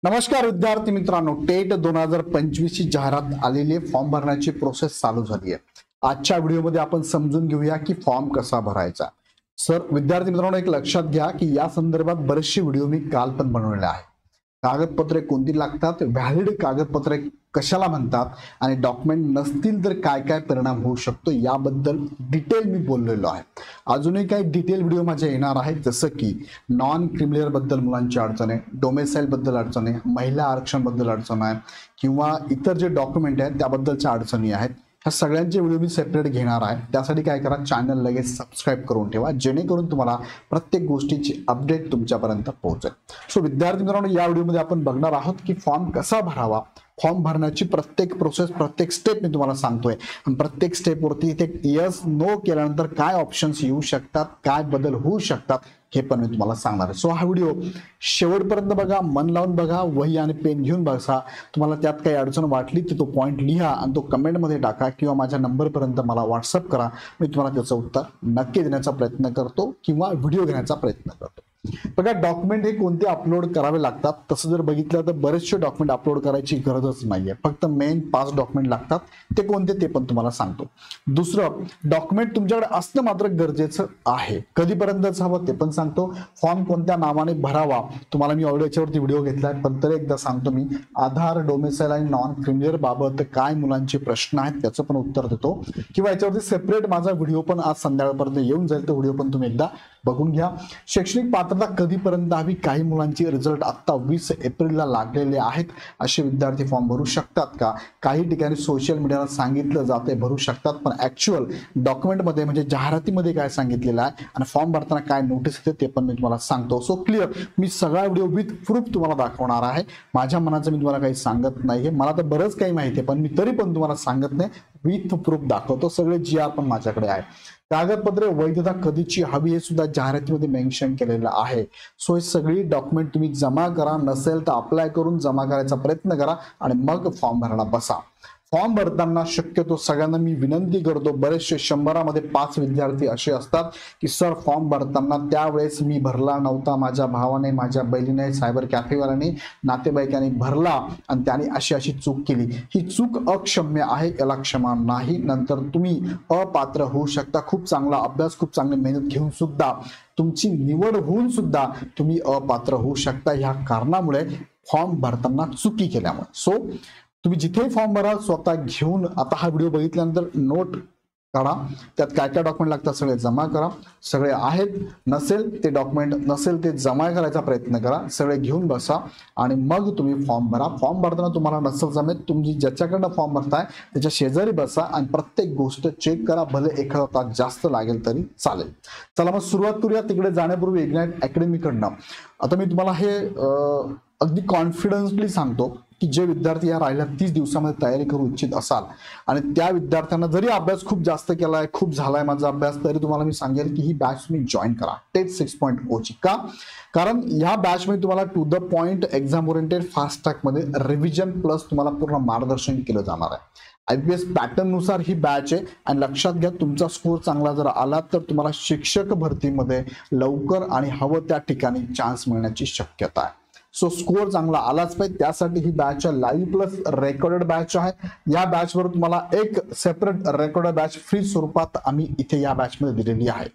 नमस्कार विद्यार्थी मित्रांनो, टेट 2025 ची जाहिरात आलेली आहे. फॉर्म भरण्याची प्रोसेस चालू झाली आहे. आजच्या व्हिडिओमध्ये आपण समजून घेऊया की फॉर्म कसा भरायचा. सर विद्यार्थी मित्रांनो, एक लक्षात घ्या की या संदर्भात बरेचसे व्हिडिओ मी काल पण बनवलेले आहे. कागदपत्रे कोणती लागतात, व्हॅलिड कागदपत्रे कशाला म्हणतात आणि डॉक्युमेंट नसतील तर काय काय परिणाम होऊ शकतो याबद्दल डिटेल मी बोललेलो आहे. अजूनही काही डिटेल व्हिडिओ माझे येणार आहेत, जसं की नॉन क्रिमिनल बद्दल मुलांची अडचण आहे, डोमेसाईल बद्दल अडचण आहे, महिला आरक्षण बद्दल अडचण आहे किंवा इतर जे डॉक्युमेंट आहेत त्याबद्दलच्या अडचणी आहेत. ह्या सगळ्यांचे व्हिडिओ मी सेपरेट घेणार आहे. त्यासाठी काय करा, चॅनल लगेच सबस्क्राईब करून ठेवा, जेणेकरून तुम्हाला प्रत्येक गोष्टीची अपडेट तुमच्यापर्यंत पोहोचेल. सो विद्यार्थी मित्रांनो, या व्हिडिओमध्ये आपण बघणार आहोत की फॉर्म कसा भरावा. फॉर्म भरण्याची प्रत्येक प्रोसेस, प्रत्येक स्टेप मी तुम्हाला सांगतोय. प्रत्येक स्टेपवरती इथे यस नो केल्यानंतर काय ऑप्शन्स येऊ शकतात, काय बदल होऊ शकतात हे पण मी तुम्हाला सांगणार आहे. सो हा व्हिडिओ शेवटपर्यंत बघा, मन लावून बघा, वही आणि पेन घेऊन बघा. तुम्हाला त्यात काही अडचण वाटली तर तो पॉईंट लिहा आणि तो कमेंटमध्ये टाका किंवा माझ्या नंबरपर्यंत मला व्हॉट्सअप करा. मी तुम्हाला त्याचं उत्तर नक्की देण्याचा प्रयत्न करतो किंवा व्हिडिओ घेण्याचा प्रयत्न करतो. बघा, डॉक्युमेंट हे कोणते अपलोड करावे लागतात. तसं जर बघितलं तर बरेचसे डॉक्युमेंट अपलोड करायची गरजच नाहीये. फक्त मेन 5 डॉक्युमेंट लागतात. ते कोणते ते पण तुम्हाला सांगतो. दुसरं, डॉक्युमेंट तुमच्याकडे असणं मात्र गरजेचं आहे. कधीपर्यंतच हवं ते पण सांगतो. फॉर्म कोणत्या नावाने भरावा तुम्हाला मी ऑलरेडी याच्यावरती व्हिडिओ घेतलाय, पण तरी एकदा सांगतो मी. आधार, डोमेसाईल आणि नॉन क्रिमिनल बाबत काय मुलांचे प्रश्न आहेत त्याचं पण उत्तर देतो, किंवा याच्यावरती सेपरेट माझा व्हिडिओ पण आज संध्याकाळपर्यंत येऊन जाईल. तो व्हिडिओ पण तुम्ही एकदा बघून घ्या. शैक्षणिक पात्रता कधीपर्यंत हवी. काही मुलांची रिझल्ट आता 20 एप्रिलला लागलेले आहेत. असे विद्यार्थी फॉर्म भरू शकतात का? काही ठिकाणी सोशल मीडियाला सांगितलं जाते भरू शकतात, पण ऍक्च्युअल डॉक्युमेंटमध्ये म्हणजे जाहिरातीमध्ये काय सांगितलेलं आहे आणि फॉर्म भरताना काय नोटीस येते ते पण मी तुम्हाला सांगतो. सो क्लिअर, मी सगळा व्हिडिओ विथ प्रूफ तुम्हाला दाखवणार आहे. माझ्या मनाचं मी तुम्हाला काही सांगत नाहीये. मला तर बरंच काही माहिती आहे, पण मी तरी पण तुम्हाला सांगत नाही, विथ प्रूफ दाखवतो. सगळे GR पण माझ्याकडे आहे. कागदपत्रे वैधता कधीची हवी हे सुद्धा जाहिरातीमध्ये मेन्शन केलेलं आहे. सो हे सगळी डॉक्युमेंट तुम्ही जमा करा. नसेल तर अप्लाय करून जमा करायचा प्रयत्न करा आणि मग फॉर्म भरायला बसा. फॉर्म भरताना शक्यतो सगळ्यांना मी विनंती करतो, बरेचसे 100मध्ये 5 विद्यार्थी असे असतात की सर फॉर्म भरताना त्यावेळेस मी भरला नव्हता, माझ्या भावाने, माझ्या बहिणीने, सायबर कॅफेवाल्याने, नातेवाईकांनी भरला आणि त्याने अशी अशी चूक केली. ही चूक अक्षम्य आहे, याला क्षमा नाही. नंतर तुम्ही अपात्र होऊ शकता. खूप चांगला अभ्यास, खूप चांगली मेहनत घेऊन सुद्धा तुमची निवड होऊन सुद्धा तुम्ही अपात्र होऊ शकता ह्या कारणामुळे, फॉर्म भरताना चुकी केल्यामुळे. सो तुम्ही जिथे फॉर्म भरा स्वतः घेऊन, आता हा व्हिडिओ बघितल्यानंतर नोट काढा, त्यात काय काय डॉक्युमेंट लागतात सगळे जमा करा. सगळे आहेत, नसेल ते डॉक्युमेंट नसेल ते जमा करायचा प्रयत्न करा. सगळे घेऊन बसा आणि मग तुम्ही फॉर्म भरा. फॉर्म भरताना तुम्हाला नसेल जमेत, तुम्ही ज्याच्याकडनं फॉर्म भरताय त्याच्या शेजारी बसा आणि प्रत्येक गोष्ट चेक करा. भले एखादा तास जास्त लागेल तरी चालेल. चला मग सुरुवात करूया. तिकडे जाण्यापूर्वी इग्नाइट अकॅडमीकडनं आता मी तुम्हाला हे अगदी कॉन्फिडन्सली सांगतो की जे विद्यार्थी या राहिल्या 30 दिवसामध्ये तयारी करू इच्छित असाल आणि त्या विद्यार्थ्यांना जरी अभ्यास खूप जास्त केलाय, खूप झालाय माझा अभ्यास, तरी तुम्हाला मी सांगेल की ही बॅच तुम्ही जॉईन करा टेट 6.0 ची. का? कारण या बॅचमध्ये तुम्हाला to the point, exam oriented, fast track मध्ये रिव्हिजन प्लस तुम्हाला पूर्ण मार्गदर्शन केलं जाणार आहे. IPS पॅटर्न नुसार ही बॅच आहे. आणि लक्षात घ्या, तुमचा स्कोर चांगला जर आला तर तुम्हाला शिक्षक भरतीमध्ये लवकर आणि हवं त्या ठिकाणी चान्स मिळण्याची शक्यता आहे. सो स्कोर चांगला आलाच पाहिजे, त्यासाठी ही batch live plus recorded batch आहे. या बॅचवर तुम्हाला एक सेपरेट रेकॉर्डेड बॅच फ्री स्वरूपात आम्ही इथे या बॅचमध्ये दिलेली आहे.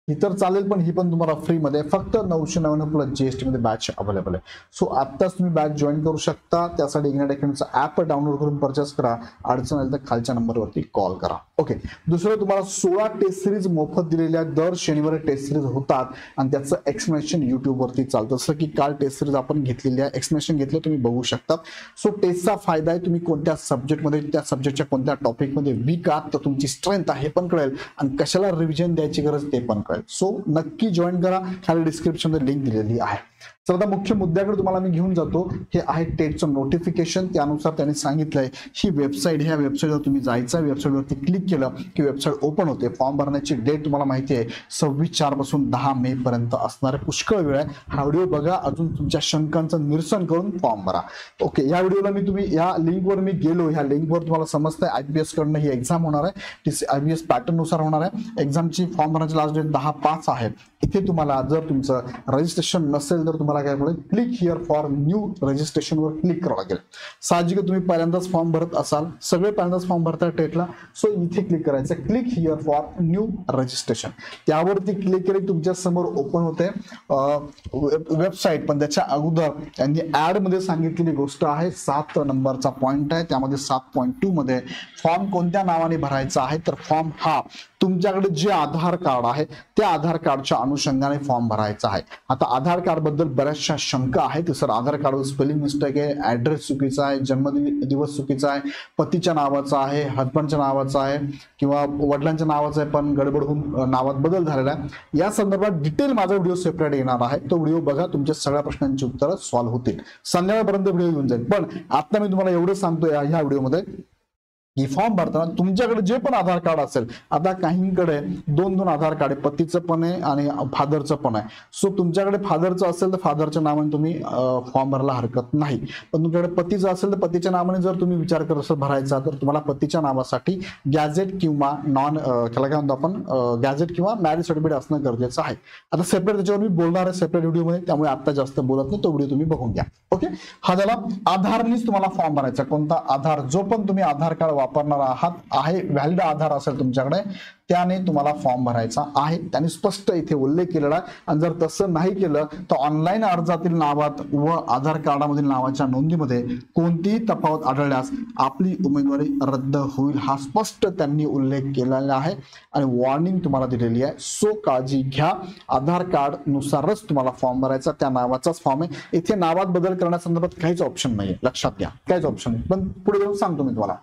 ही तर चालेल, पण ही पण तुम्हाला फ्री मध्ये फक्त 999 प्लस GST मध्ये बॅच अवेलेबल आहे. सो आत्ताच तुम्ही बॅच जॉईन करू शकता. त्यासाठी इग्नाइट अकॅडमीचा ऍप डाउनलोड करून परचेस करा. अडचण आली तर खालच्या नंबरवरती कॉल करा. ओके. दुसरं, तुम्हाला 16 टेस्ट सिरीज मोफत दिलेल्या, दर शनिवारी टेस्ट सिरीज होतात आणि त्याचं एक्सप्लेनेशन युट्यूबवरती चालतं. जसं की काल टेस्ट सिरीज आपण घेतलेली आहे, एक्सप्लेनेशन घेतलं तुम्ही बघू शकता. सो टेस्टचा फायदा आहे, तुम्ही कोणत्या सब्जेक्टमध्ये, त्या सब्जेक्टच्या कोणत्या टॉपिकमध्ये वीक आहात तर तुमची स्ट्रेंथ आहे हे पण कळेल आणि कशाला रिव्हिजन द्यायची गरज ते पण कळेल. सो नक्की जॉईन करा. खाली डिस्क्रिप्शन मध्ये लिंक दिलेली आहे. तर आता मुख्य मुद्द्याकडे तुम्हाला मी घेऊन जातो. हे आहे टेटचं नोटिफिकेशन. त्यानुसार त्यांनी सांगितलंय ही वेबसाईट, ह्या वेबसाईटवर तुम्ही जायचं, वेबसाईटवरती क्लिक केलं की वेबसाईट ओपन होते. फॉर्म भरण्याची डेट तुम्हाला माहिती आहे 26/4 पासून 10 मे पर्यंत असणार आहे. पुष्कळ वेळ आहे. हा व्हिडिओ बघा, अजून तुमच्या शंकांचं निरसन करून फॉर्म भरा. ओके. या व्हिडिओला मी तुम्ही या लिंकवर मी गेलो, ह्या लिंकवर तुम्हाला समजतंय IPS कडनं ही एक्झाम होणार आहे. IPS पॅटर्न नुसार होणार आहे. एक्झामची फॉर्म भरण्याची लास्ट डेट 10/5 आहे. इथे तुम्हाला जर तुमचं रजिस्ट्रेशन नसेल तर तुम्हाला तुम्हाला काय करेल, click here for new registration वर क्लिक करावं लागेल. साहजिक तुम्ही पहिल्यांदाच फॉर्म भरत असाल, सगळे पहिल्यांदाच फॉर्म भरतात टेटला, सो इथे क्लिक करायचं, click here for new registration. त्यावरती क्लिक केले तुमच्या समोर ओपन होते वेबसाईट. पण त्याच्या अगोदर त्यांनी ऍड मध्ये सांगितलेली गोष्ट आहे, 7 नंबरचा पॉइंट आहे, त्यामध्ये 7.2 मध्ये फॉर्म कोणत्या नावाने भरायचा आहे, तर फॉर्म हा तुमच्याकडे जे आधार कार्ड आहे त्या आधार कार्डच्या अनुषंगाने फॉर्म भरायचा आहे. आता आधार कार्ड बद्दल बऱ्याचशा शंका आहेत, सर आधार कार्डवर स्पेलिंग मिस्टेक आहे, ऍड्रेस चुकीचा आहे, जन्मदिवस चुकीचा आहे, पतीच्या नावाचा आहे, हजबंडच्या नावाचा आहे किंवा वडिलांच्या नावाचा आहे पण गडबड होऊन नावात बदल झालेला आहे. या संदर्भात डिटेल माझा व्हिडिओ सेपरेट येणार आहे, तो व्हिडिओ बघा, तुमच्या सगळ्या प्रश्नांची उत्तरं सॉल्व्ह होतील. संध्याकाळपर्यंत व्हिडिओ येऊन जाईल. पण आता मी तुम्हाला एवढं सांगतो ह्या व्हिडिओमध्ये की फॉर्म भरताना तुमच्याकडे जे पण आधार कार्ड असेल, आता काहींकडे 2 आधार कार्ड आहे, पतीचं पण आहे आणि फादरचं पण आहे. सो तुमच्याकडे फादरचं असेल तर फादरच्या नावाने तुम्ही फॉर्म भरायला हरकत नाही. पण तुमच्याकडे पतीचं असेल तर पतीच्या नावाने जर तुम्ही विचार करत असाल भरायचा, तर तुम्हाला पतीच्या नावासाठी गॅझेट किंवा त्याला काय म्हणतो आपण, गॅझेट किंवा मॅरेज सर्टिफिकेट असणं गरजेचं आहे. आता सेपरेट त्याच्यावर मी बोलणार आहे सेपरेट व्हिडिओमध्ये, त्यामुळे आता जास्त बोलत नाही, तो व्हिडिओ तुम्ही बघून घ्या. ओके, हा झाला आधारनीच तुम्हाला फॉर्म भरायचा. कोणता आधार, जो पण तुम्ही आधार कार्ड वापरणार आहात आहे, व्हॅलिड आधार असेल तुमच्याकडे, त्याने तुम्हाला फॉर्म भरायचा आहे. त्याने स्पष्ट इथे उल्लेख केलेला आहे. आणि जर तसं नाही केलं तर ऑनलाईन अर्जातील नावात व आधार कार्डामधील नावाच्या नोंदीमध्ये कोणतीही तफावत आढळल्यास आपली उमेदवारी रद्द होईल, हा स्पष्ट त्यांनी उल्लेख केलेला आहे आणि वॉर्निंग तुम्हाला दिलेली आहे. सो काळजी घ्या, आधार कार्ड नुसारच तुम्हाला फॉर्म भरायचा, त्या नावाचाच फॉर्म आहे. इथे नावात बदल करण्यासंदर्भात काहीच ऑप्शन नाहीये, लक्षात घ्या, काहीच ऑप्शन नाही. पण पुढे जाऊन सांगतो मी तुम्हाला.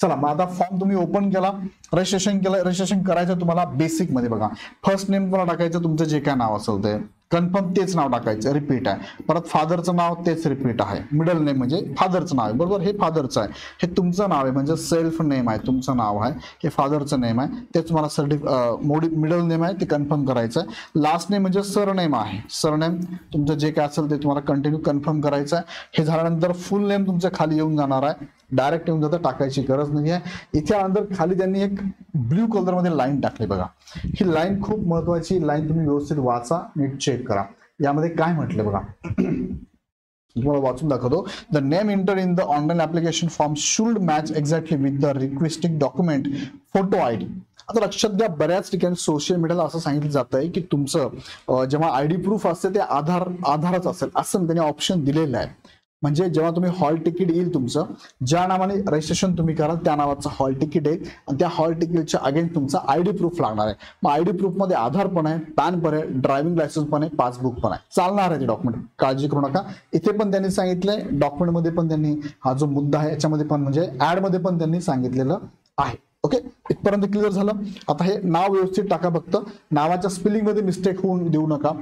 चला मग आता फॉर्म तुम्ही ओपन केला, रजिस्ट्रेशन केलं. रजिस्ट्रेशन करायचं तुम्हाला बेसिक मध्ये बघा, फर्स्ट नेम तुम्हाला टाकायचं, तुमचं जे काय नाव असेल ते कन्फर्म तेच नाव टाकायचं, रिपीट आहे. परत फादरचं नाव तेच रिपीट आहे, मिडल नेम म्हणजे फादरचं नाव आहे, बरोबर, हे फादरचं आहे, हे तुमचं नाव आहे म्हणजे सेल्फ नेम आहे, तुमचं नाव आहे, हे फादरचं नेम आहे, ते तुम्हाला मिडल नेम आहे ते कन्फर्म करायचं आहे. लास्ट नेम म्हणजे सरनेम आहे, सरनेम तुमचं जे काय असेल ते तुम्हाला कंटिन्यू कन्फर्म करायचं आहे. हे झाल्यानंतर फुल नेम तुमचं खाली येऊन जाणार आहे, डायरेक्ट येऊन जातं, टाकायची गरज नाही आहे. इथे आल्यानंतर खाली त्यांनी एक ब्ल्यू कलर मध्ये लाईन टाकली बघा, ही लाईन खूप महत्वाची लाईन, तुम्ही व्यवस्थित वाचा, नीट चेक करा. यामध्ये काय म्हटलं बघा, तुम्हाला वाचून दाखवतो. The name enter in the online application form should match exactly with the requesting document photo ID. आता लक्षात घ्या, बऱ्याच ठिकाणी सोशल मीडियाला असं सांगितलं जात आहे की तुमचं जेव्हा आयडी प्रूफ असते ते आधारच असेल असं त्यांनी ऑप्शन दिलेलं आहे. म्हणजे जेव्हा तुम्ही हॉल तिकीट येईल तुमचं, ज्या नावाने रजिस्ट्रेशन तुम्ही कराल त्या नावाचं हॉल तिकीट येईल आणि त्या हॉल तिकीटच्या अगेन्स्ट तुमचा आयडी प्रूफ लागणार आहे. मग आयडी प्रूफ मध्ये आधार पण आहे, पॅन पण आहे, ड्रायव्हिंग लायसन्स पण आहे, पासबुक पण आहे, चालणार आहे ते डॉक्युमेंट, काळजी करू नका. इथे पण त्यांनी सांगितलंय, डॉक्युमेंट मध्ये पण त्यांनी हा जो मुद्दा आहे याच्यामध्ये पण म्हणजे ऍड मध्ये पण त्यांनी सांगितलेलं आहे. ओके, इथपर्यंत क्लिअर झालं. आता हे नाव व्यवस्थित टाका, फक्त नावाच्या स्पेलिंग मध्ये मिस्टेक होऊन देऊ नका.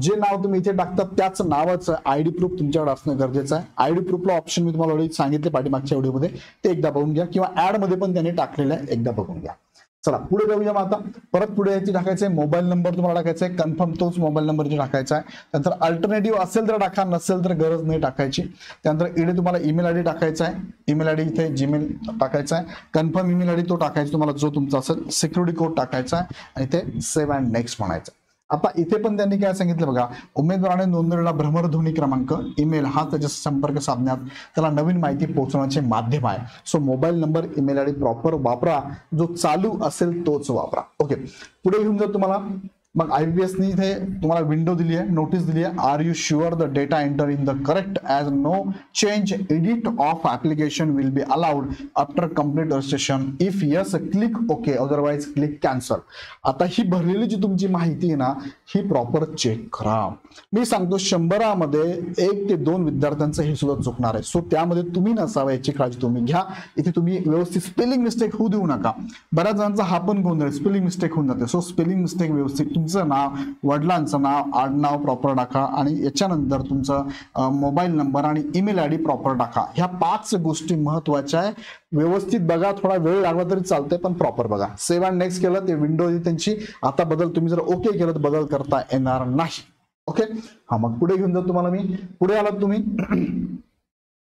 जे नाव तुम्ही इथे टाकता त्याच नावाचं आयडी प्रूफ तुमच्याकडे असणं गरजेचं आहे. आयडी प्रूफला ऑप्शन मी तुम्हाला ऑलरेडी सांगितले पाठीमागच्या व्हिडिओमध्ये, ते एकदा बघून घ्या, किंवा ऍड मध्ये पण त्यांनी टाकलेलं आहे, एकदा बघून घ्या. चला पुढे जाऊया. मग आता परत पुढे यायची टाकायचं आहे, मोबाईल नंबर तुम्हाला टाकायचा आहे, कन्फर्म तोच मोबाईल नंबर इथे टाकायचा आहे. त्यानंतर अल्टरनेटिव्ह असेल तर टाका, नसेल तर गरज नाही टाकायची. त्यानंतर इथे तुम्हाला ईमेल आयडी टाकायचा आहे, ईमेल आयडी इथे जीमेल टाकायचा आहे, कन्फर्म ईमेल आयडी तो टाकायचा तुम्हाला जो तुमचा असेल, सिक्युरिटी कोड टाकायचा आहे आणि इथे सेव्ह अँड नेक्स्ट म्हणायचं. आता इथे पण त्यांनी काय सांगितलं बघा, उमेदवाराने नोंदवलेला भ्रमणध्वनी क्रमांक, ईमेल हा त्याच्या संपर्क साधण्यात त्याला नवीन माहिती पोहोचवण्याचे माध्यम आहे. So mobile number, email ID proper वापरा, जो चालू असेल तोच वापरा. ओके, पुढे घेऊन जर तुम्हाला मग IBPS ने इथे तुम्हाला विंडो दिली आहे, नोटीस दिली आहे, are you sure the data enter in the correct as no change edit of application will be allowed after complete registration, if yes click okay, otherwise click cancel. आता ही भरलेली जी तुमची माहिती आहे ना, ही प्रॉपर चेक करा. मी सांगतो 100मध्ये 1 ते 2 विद्यार्थ्यांचं हे सुद्धा चुकणार आहे. सो त्यामध्ये तुम्ही नसावं याची काळजी तुम्ही घ्या. इथे तुम्ही व्यवस्थित स्पेलिंग मिस्टेक होऊ देऊ नका. बऱ्याच जणांचा हा पण गोंधळ, स्पेलिंग मिस्टेक होऊन जाते. सो स्पेलिंग मिस्टेक व्यवस्थित तुमचं नाव, वडिलांचं नाव, आडनाव प्रॉपर टाका आणि याच्यानंतर तुमचा मोबाईल नंबर आणि ईमेल आयडी प्रॉपर टाका. ह्या 5 गोष्टी महत्वाच्या आहे. व्यवस्थित बघा, थोडा वेळ लागला तरी चालतंय पण प्रॉपर बघा. सेव्ह अँड नेक्स्ट केलं ते विंडो त्यांची. आता बदल तुम्ही जर ओके केलं तर बदल करता येणार नाही. ओके, हा मग पुढे घेऊन जातो तुम्हाला मी. पुढे आलात तुम्ही,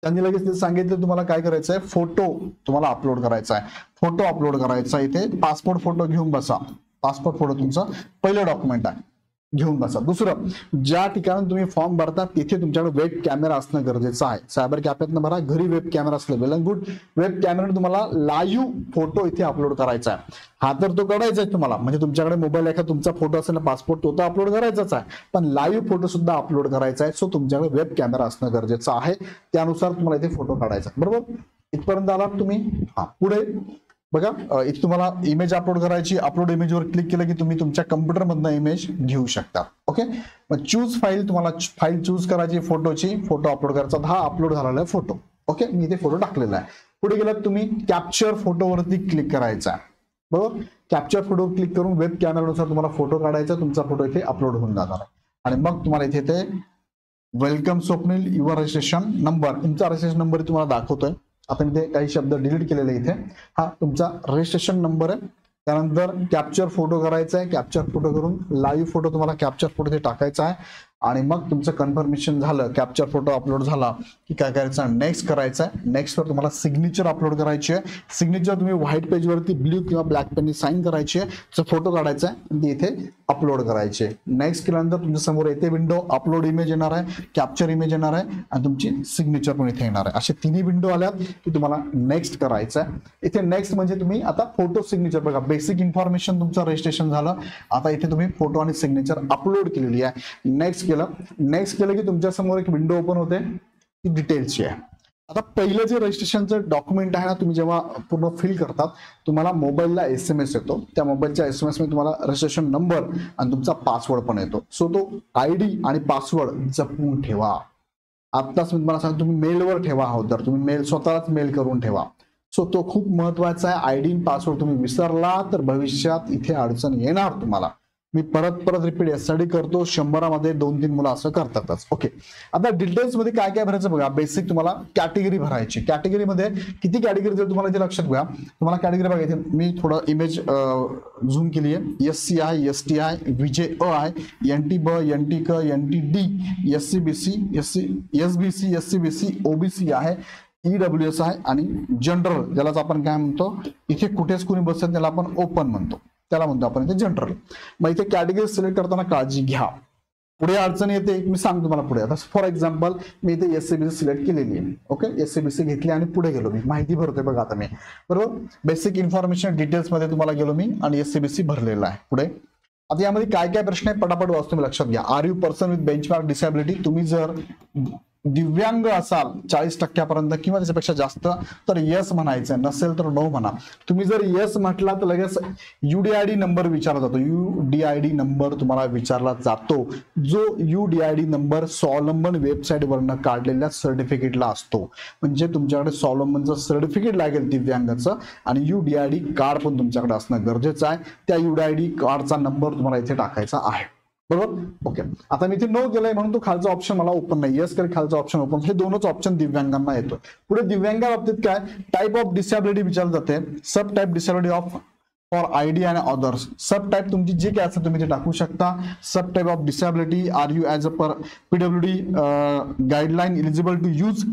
त्यांनी लगेच सांगितलं तुम्हाला काय करायचं आहे, फोटो तुम्हाला अपलोड करायचा आहे. फोटो अपलोड करायचा, इथे पासपोर्ट फोटो घेऊन बसा. पासपोर्ट फोटो तुमचा पहिलं डॉक्युमेंट आहे. घेऊन बसा. दुसरं, ज्या ठिकाणी तुम्ही फॉर्म भरता तिथे तुमच्याकडे वेब कॅमेरा असणं गरजेचं आहे. सायबर कॅफेतनं भरा, घरी वेब कॅमेरा असलं वेल अँड गुड. वेब कॅमेराने तुम्हाला लाईव्ह फोटो इथे अपलोड करायचा आहे. हा तर तो करायचा आहे तुम्हाला, म्हणजे तुमच्याकडे मोबाईल एखादा तुमचा फोटो असेल ना, पासपोर्ट, तो तर अपलोड करायचाच आहे, पण लाईव्ह फोटो सुद्धा अपलोड करायचा आहे. सो तुमच्याकडे वेब कॅमेरा असणं गरजेचं आहे. त्यानुसार तुम्हाला इथे फोटो काढायचा. बरोबर, इथपर्यंत आलात तुम्ही. हा, पुढे बघा, इथे तुम्हाला इमेज अपलोड करायची. अपलोड इमेजवर क्लिक केलं की तुम्ही तुमच्या कम्प्युटर मधनं इमेज घेऊ शकता. ओके, मग चूज फाईल, तुम्हाला फाईल चूज करायची फोटोची, फोटो अपलोड करायचा. हा अपलोड झालेला आहे फोटो. ओके, मी इथे फोटो टाकलेला आहे. पुढे गेलात तुम्ही कॅप्चर फोटोवरती क्लिक करायचा. बरोबर, कॅप्चर फोटो क्लिक करून वेब कॅमेरानुसार तुम्हाला फोटो काढायचा. तुमचा फोटो इथे अपलोड होऊन जाणार आहे आणि मग तुम्हाला इथे ते welcome Swapnil, your registration number, तुमचा रजिस्ट्रेशन नंबर तुम्हाला दाखवतोय. आता मी ते काही शब्द डिलीट केलेले इथे. हा तुमचा रजिस्ट्रेशन नंबर आहे. त्यानंतर कॅप्चर फोटो करायचा आहे. कॅप्चर फोटो करून लाईव्ह फोटो तुम्हाला कॅप्चर फोटो ते टाकायचा आहे आणि मग तुमचं कन्फर्मेशन झालं, कॅप्चर फोटो अपलोड झाला की काय करायचं, नेक्स्ट करायचं आहे. नेक्स्टवर तुम्हाला सिग्नेचर अपलोड करायची आहे. सिग्नेचर तुम्ही व्हाईट पेजवरती ब्ल्यू किंवा ब्लॅक पेनने साईन करायची आहे. तो फोटो काढायचा आहे आणि ती इथे अपलोड करायची आहे. नेक्स्ट केल्यानंतर तुमच्या समोर येते विंडो, अपलोड इमेज येणार आहे, कॅप्चर इमेज येणार आहे आणि तुमची सिग्नेचर पण इथे येणार आहे. असे तिन्ही विंडो आल्यात की तुम्हाला नेक्स्ट करायचं आहे. इथे नेक्स्ट म्हणजे तुम्ही आता फोटो सिग्नेचर, बघा बेसिक इन्फॉर्मेशन तुमचं रजिस्ट्रेशन झालं. आता इथे तुम्ही फोटो आणि सिग्नेचर अपलोड केलेली आहे. नेक्स्ट केलं की तुमच्या समोर एक विंडो ओपन होते, ती डिटेल्सची आहे. आता पहिलं जे रजिस्ट्रेशनचं डॉक्युमेंट आहे ना, तुम्ही जेव्हा पूर्ण फिल करतात तुम्हाला मोबाईलला SMS येतो. त्या मोबाईलच्या SMS मध्ये तुम्हाला रजिस्ट्रेशन नंबर आणि तुमचा पासवर्ड पण येतो. सो तो ID आणि पासवर्ड जपून ठेवा. आत्ताच मी तुम्हाला सांगतो, तुम्ही मेलवर ठेवा आहोत तर तुम्ही मेल स्वतःच मेल करून ठेवा. सो तो खूप महत्वाचा आहे. ID आणि पासवर्ड तुम्ही विसरला तर भविष्यात इथे अडचण येणार तुम्हाला. मी परत रिपीट यासाठी करतो, 100मध्ये 2-3 मुलं असं करतातच. ओके, आता डिटेल्स मध्ये काय काय भरायचं बघा. बेसिक तुम्हाला कॅटेगरी भरायची. कॅटेगरीमध्ये किती कॅटेगरी जर तुम्हाला इथे लक्षात घ्या, तुम्हाला कॅटेगरी बघायची. मी थोडं इमेज झूम केली आहे. SC आहे, ST आहे, VJA आहे, NT ब, NT क, NT D, SC BC, SBC, SC OBC आहे, EWS आहे आणि जनरल, ज्यालाच आपण काय म्हणतो, इथे कुठेच कोणी बसत त्याला आपण ओपन म्हणतो, त्याला म्हणतो आपण इथे जनरल. मग इथे कॅटेगरी सिलेक्ट करताना काळजी घ्या, पुढे अडचण येते. मी सांगतो तुम्हाला पुढे. आता फॉर एक्झाम्पल मी इथे SCBC सिलेक्ट केलेली आहे. ओके, SCBC घेतली आणि पुढे गेलो मी, माहिती भरतोय बघा आता मी. बरोबर, बेसिक इन्फॉर्मेशन डिटेल्स मध्ये तुम्हाला गेलो मी आणि SCBC भरलेला आहे. पुढे आता यामध्ये काय काय प्रश्न आहे पटापट वाचतो, तुम्ही लक्षात घ्या. Are you person with benchmark disability, तुम्ही जर दिव्यांग असाल 40% किंवा त्याच्यापेक्षा जास्त तर यस म्हणायचं, नसेल तर नो म्हणा. तुम्ही जर यस म्हटला तर लगेच UDID नंबर विचारला जातो. UDID नंबर तुम्हाला विचारला जातो, जो UDID नंबर स्वावलंबन वेबसाईट वरनं काढलेल्या सर्टिफिकेटला असतो. म्हणजे तुमच्याकडे स्वावलंबनचं सर्टिफिकेट लागेल दिव्यांगाचं आणि UDID कार्ड पण तुमच्याकडे असणं गरजेचं आहे. त्या UDID कार्डचा नंबर तुम्हाला इथे टाकायचा आहे. बरोबर, ओके. आता मी इथे नो केलंय म्हणून तो खालचा ऑप्शन मला ओपन नाही. यस कर, खालचा ऑप्शन ओपन. हे दोनच ऑप्शन दिव्यांगांना येतो. पुढे दिव्यांगा बाबतीत काय, टाइप ऑफ डिसॅबिलिटी विचारलं जाते. Sub type disability of for ID आणि अदर्स. सब टाइप तुमची जे काय असेल तुम्ही ते टाकू शकता. Sub type of disability, are you as a per PWD guideline eligible to use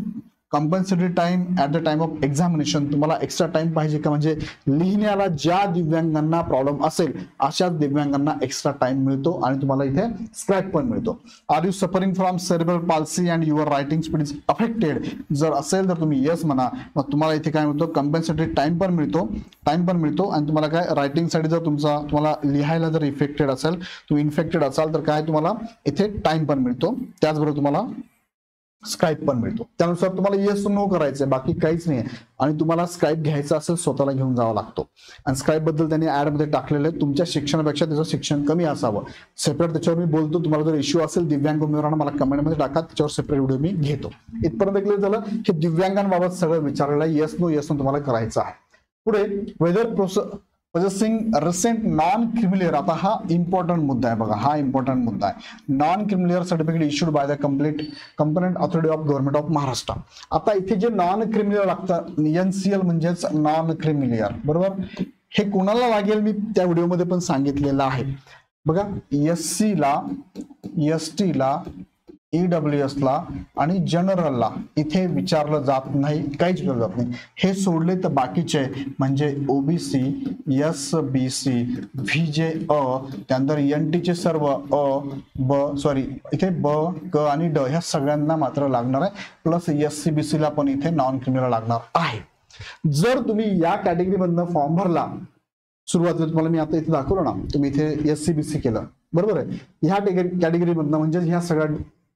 compulsory time at the time of examination. तुम्हाला एक्स्ट्रा टाइम पाहिजे का, म्हणजे लिहिण्याला ज्या दिव्यांगांना प्रॉब्लेम असेल अशाच दिव्यांगांना एक्स्ट्रा टाइम मिळतो आणि तुम्हाला इथे स्क्रॅच पण मिळतो. Are you suffering from cerebral palsy and your writing speed is affected, जर असेल तर तुम्ही यस म्हणा. मग तुम्हाला इथे काय मिळतो, कंपल्सरी टाइम पण मिळतो आणि तुम्हाला काय रायटिंगसाठी जर तुम्हाला लिहायला जर इफेक्टेड असेल, तुम्ही इन्फेक्टेड असाल तर काय तुम्हाला इथे टाइम पण मिळतो, त्याचबरोबर तुम्हाला स्क्राईब पण मिळतो. त्यानुसार तुम्हाला येस नो करायचंय, बाकी काहीच नाही. आणि तुम्हाला स्क्राईब घ्यायचं असेल स्वतःला घेऊन जावा लागतो. आणि स्क्राईब बद्दल त्यांनी ऍड मध्ये टाकलेलं आहे, तुमच्या शिक्षणापेक्षा त्याचं शिक्षण कमी असावं. सेपरेट त्याच्यावर मी बोलतो. तुम्हाला जर इश्यू असेल दिव्यांग उमेदवारांना मला कमेंटमध्ये टाका, त्याच्यावर सेपरेट व्हिडिओ मी घेतो. इथपर्यंत क्लिअर झालं. हे दिव्यांगांबाबत सगळं विचारलेलं आहे. येस नो तुम्हाला करायचं आहे. पुढे whether possessing recent non creamy layer. आता हा इम्पॉर्टंट मुद्दा आहे बघा, हा इम्पॉर्टंट मुद्दा आहे. Non creamy layer certificate issued by the competent authority of government of Maharashtra. आता इथे जे नॉन क्रिमिलियर लागतं, NCL म्हणजेच नॉन क्रिमिलियर. बरोबर, हे कोणाला लागेल मी त्या व्हिडिओमध्ये पण सांगितलेलं आहे बघा. SC ला, ST ला, EWS ला आणि जनरलला इथे विचारलं जात नाही, काहीच विचारलं जात नाही. हे सोडले तर बाकीचे म्हणजे OBC, SBC, VJ त्यानंतर NT चे सर्व इथे ब, क आणि ड ह्या सगळ्यांना मात्र लागणार आहे. प्लस SCBC ला पण इथे नॉन क्रिमिनल लागणार आहे. जर तुम्ही या कॅटेगरी मधनं फॉर्म भरला, सुरुवातीला तुम्हाला मी आता इथे दाखवलं ना, तुम्ही इथे SCBC केलं बरोबर आहे, ह्या कॅटेगरी मधनं म्हणजे ह्या सगळ्या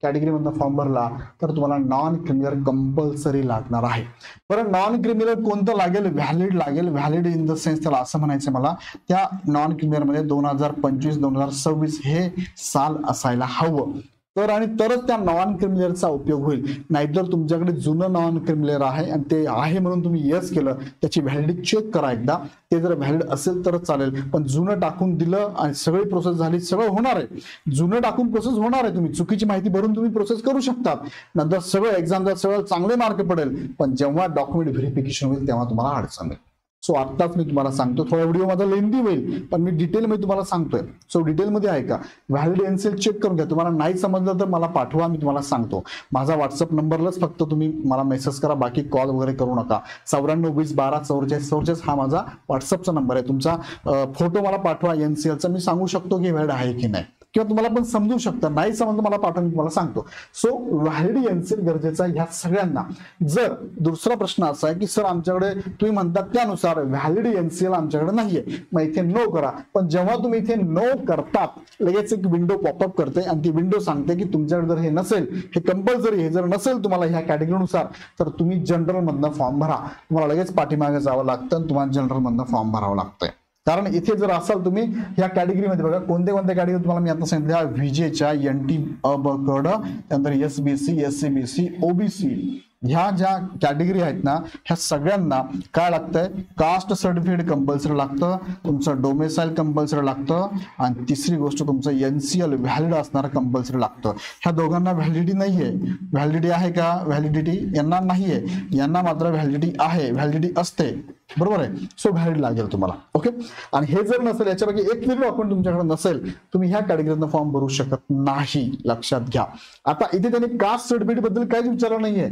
कॅटेगरी मधनं फॉर्म भरला तर तुम्हाला नॉन क्रिमिनल कंपल्सरी लागणार आहे. बरं, नॉन क्रिमिनल कोणतं लागेल? व्हॅलिड लागेल. व्हॅलिड इन द सेन्स त्याला असं म्हणायचं मला, त्या नॉन क्रिमिनल मध्ये 2025-2026 हे साल असायला हवं, तर आणि तरच त्या नॉन क्रिमिनलचा उपयोग होईल. नाहीतर तुमच्याकडे जुनं नॉन क्रिमिनल आहे आणि ते आहे म्हणून तुम्ही यस केलं, त्याची व्हॅलिडिटी चेक करा एकदा, ते जर व्हॅलिड असेल तरच चालेल. पण जुनं टाकून दिलं आणि सगळी प्रोसेस झाली, सगळं होणार आहे, जुनं टाकून प्रोसेस होणार आहे. तुम्ही चुकीची माहिती भरून तुम्ही प्रोसेस करू शकतात, नंतर सगळं एक्झामला सगळं चांगले मार्क पडेल, पण जेव्हा डॉक्युमेंट व्हेरिफिकेशन होईल तेव्हा तुम्हाला अडचण येईल. सो आत्ताच मी तुम्हाला सांगतो, थोडा व्हिडिओ माझा लेंदी होईल पण मी डिटेलमध्ये तुम्हाला सांगतोय. सो डिटेलमध्ये आहे का, व्हॅलिड एनसीएल चेक करून घ्या. तुम्हाला नाही समजलं तर मला पाठवा, मी तुम्हाला सांगतो. माझा व्हॉट्सअप नंबरलाच फक्त तुम्ही मला मेसेज करा, बाकी कॉल वगैरे करू नका. 94-20-12-44-44 हा माझा व्हॉट्सअपचा नंबर आहे. तुमचा फोटो मला पाठवा एनसीएलचा, मी सांगू शकतो की व्हॅलिड आहे की नाही, किंवा तुम्हाला पण समजू शकता. नाही समजलं मला पाठवून तुम्हाला सांगतो. सो व्हॅलिड एनसीएल गरजेचा ह्या सगळ्यांना. जर दुसरा प्रश्न असा आहे की सर आमच्याकडे तुम्ही म्हणतात त्यानुसार व्हॅलिड एनसीएल आमच्याकडे नाहीये, मग इथे नो करा. पण जेव्हा तुम्ही इथे नो करतात लगेच एक विंडो पॉपअप करते आणि ती विंडो सांगते की तुमच्याकडे जर हे नसेल, हे कंपल्सरी, हे जर नसेल तुम्हाला ह्या कॅटेगरीनुसार, तर तुम्ही जनरल मधनं फॉर्म भरा. तुम्हाला लगेच पाठीमागे जावं लागतं आणि तुम्हाला जनरल मधनं फॉर्म भरावं लागतंय. कारण इथे जर असाल तुम्ही ह्या कॅटेगरीमध्ये, बघा कोणत्या कॅटेगरी तुम्हाला मी आता सांगितलं, व्हीजेच्या NT अ ब क ड, त्यानंतर SBC, SCBC, OBC ह्या ज्या कॅटेगरी आहेत ना, ह्या सगळ्यांना काय लागतंय, कास्ट सर्टिफिकेट कंपल्सरी लागतं, तुमचं डोमेसाईल कंपल्सरी लागतं, आणि तिसरी गोष्ट तुमचं NCL व्हॅलिड असणारं कंपल्सरी लागतं. ह्या दोघांना व्हॅलिडिटी नाहीये. व्हॅलिडिटी आहे का? व्हॅलिडिटी यांना नाहीये, यांना मात्र व्हॅलिडिटी आहे, व्हॅलिडिटी असते, बरोबर आहे. सो व्हॅलिड लागेल तुम्हाला. ओके, आणि हे जर नसेल, याच्यापैकी एक तरी डॉक्युमेंट तुमच्याकडे नसेल, तुम्ही ह्या कॅटेगरीतनं फॉर्म भरू शकत नाही, लक्षात घ्या. आता इथे त्यांनी कास्ट सर्टिफिकेट बद्दल काहीच विचारलं नाहीये,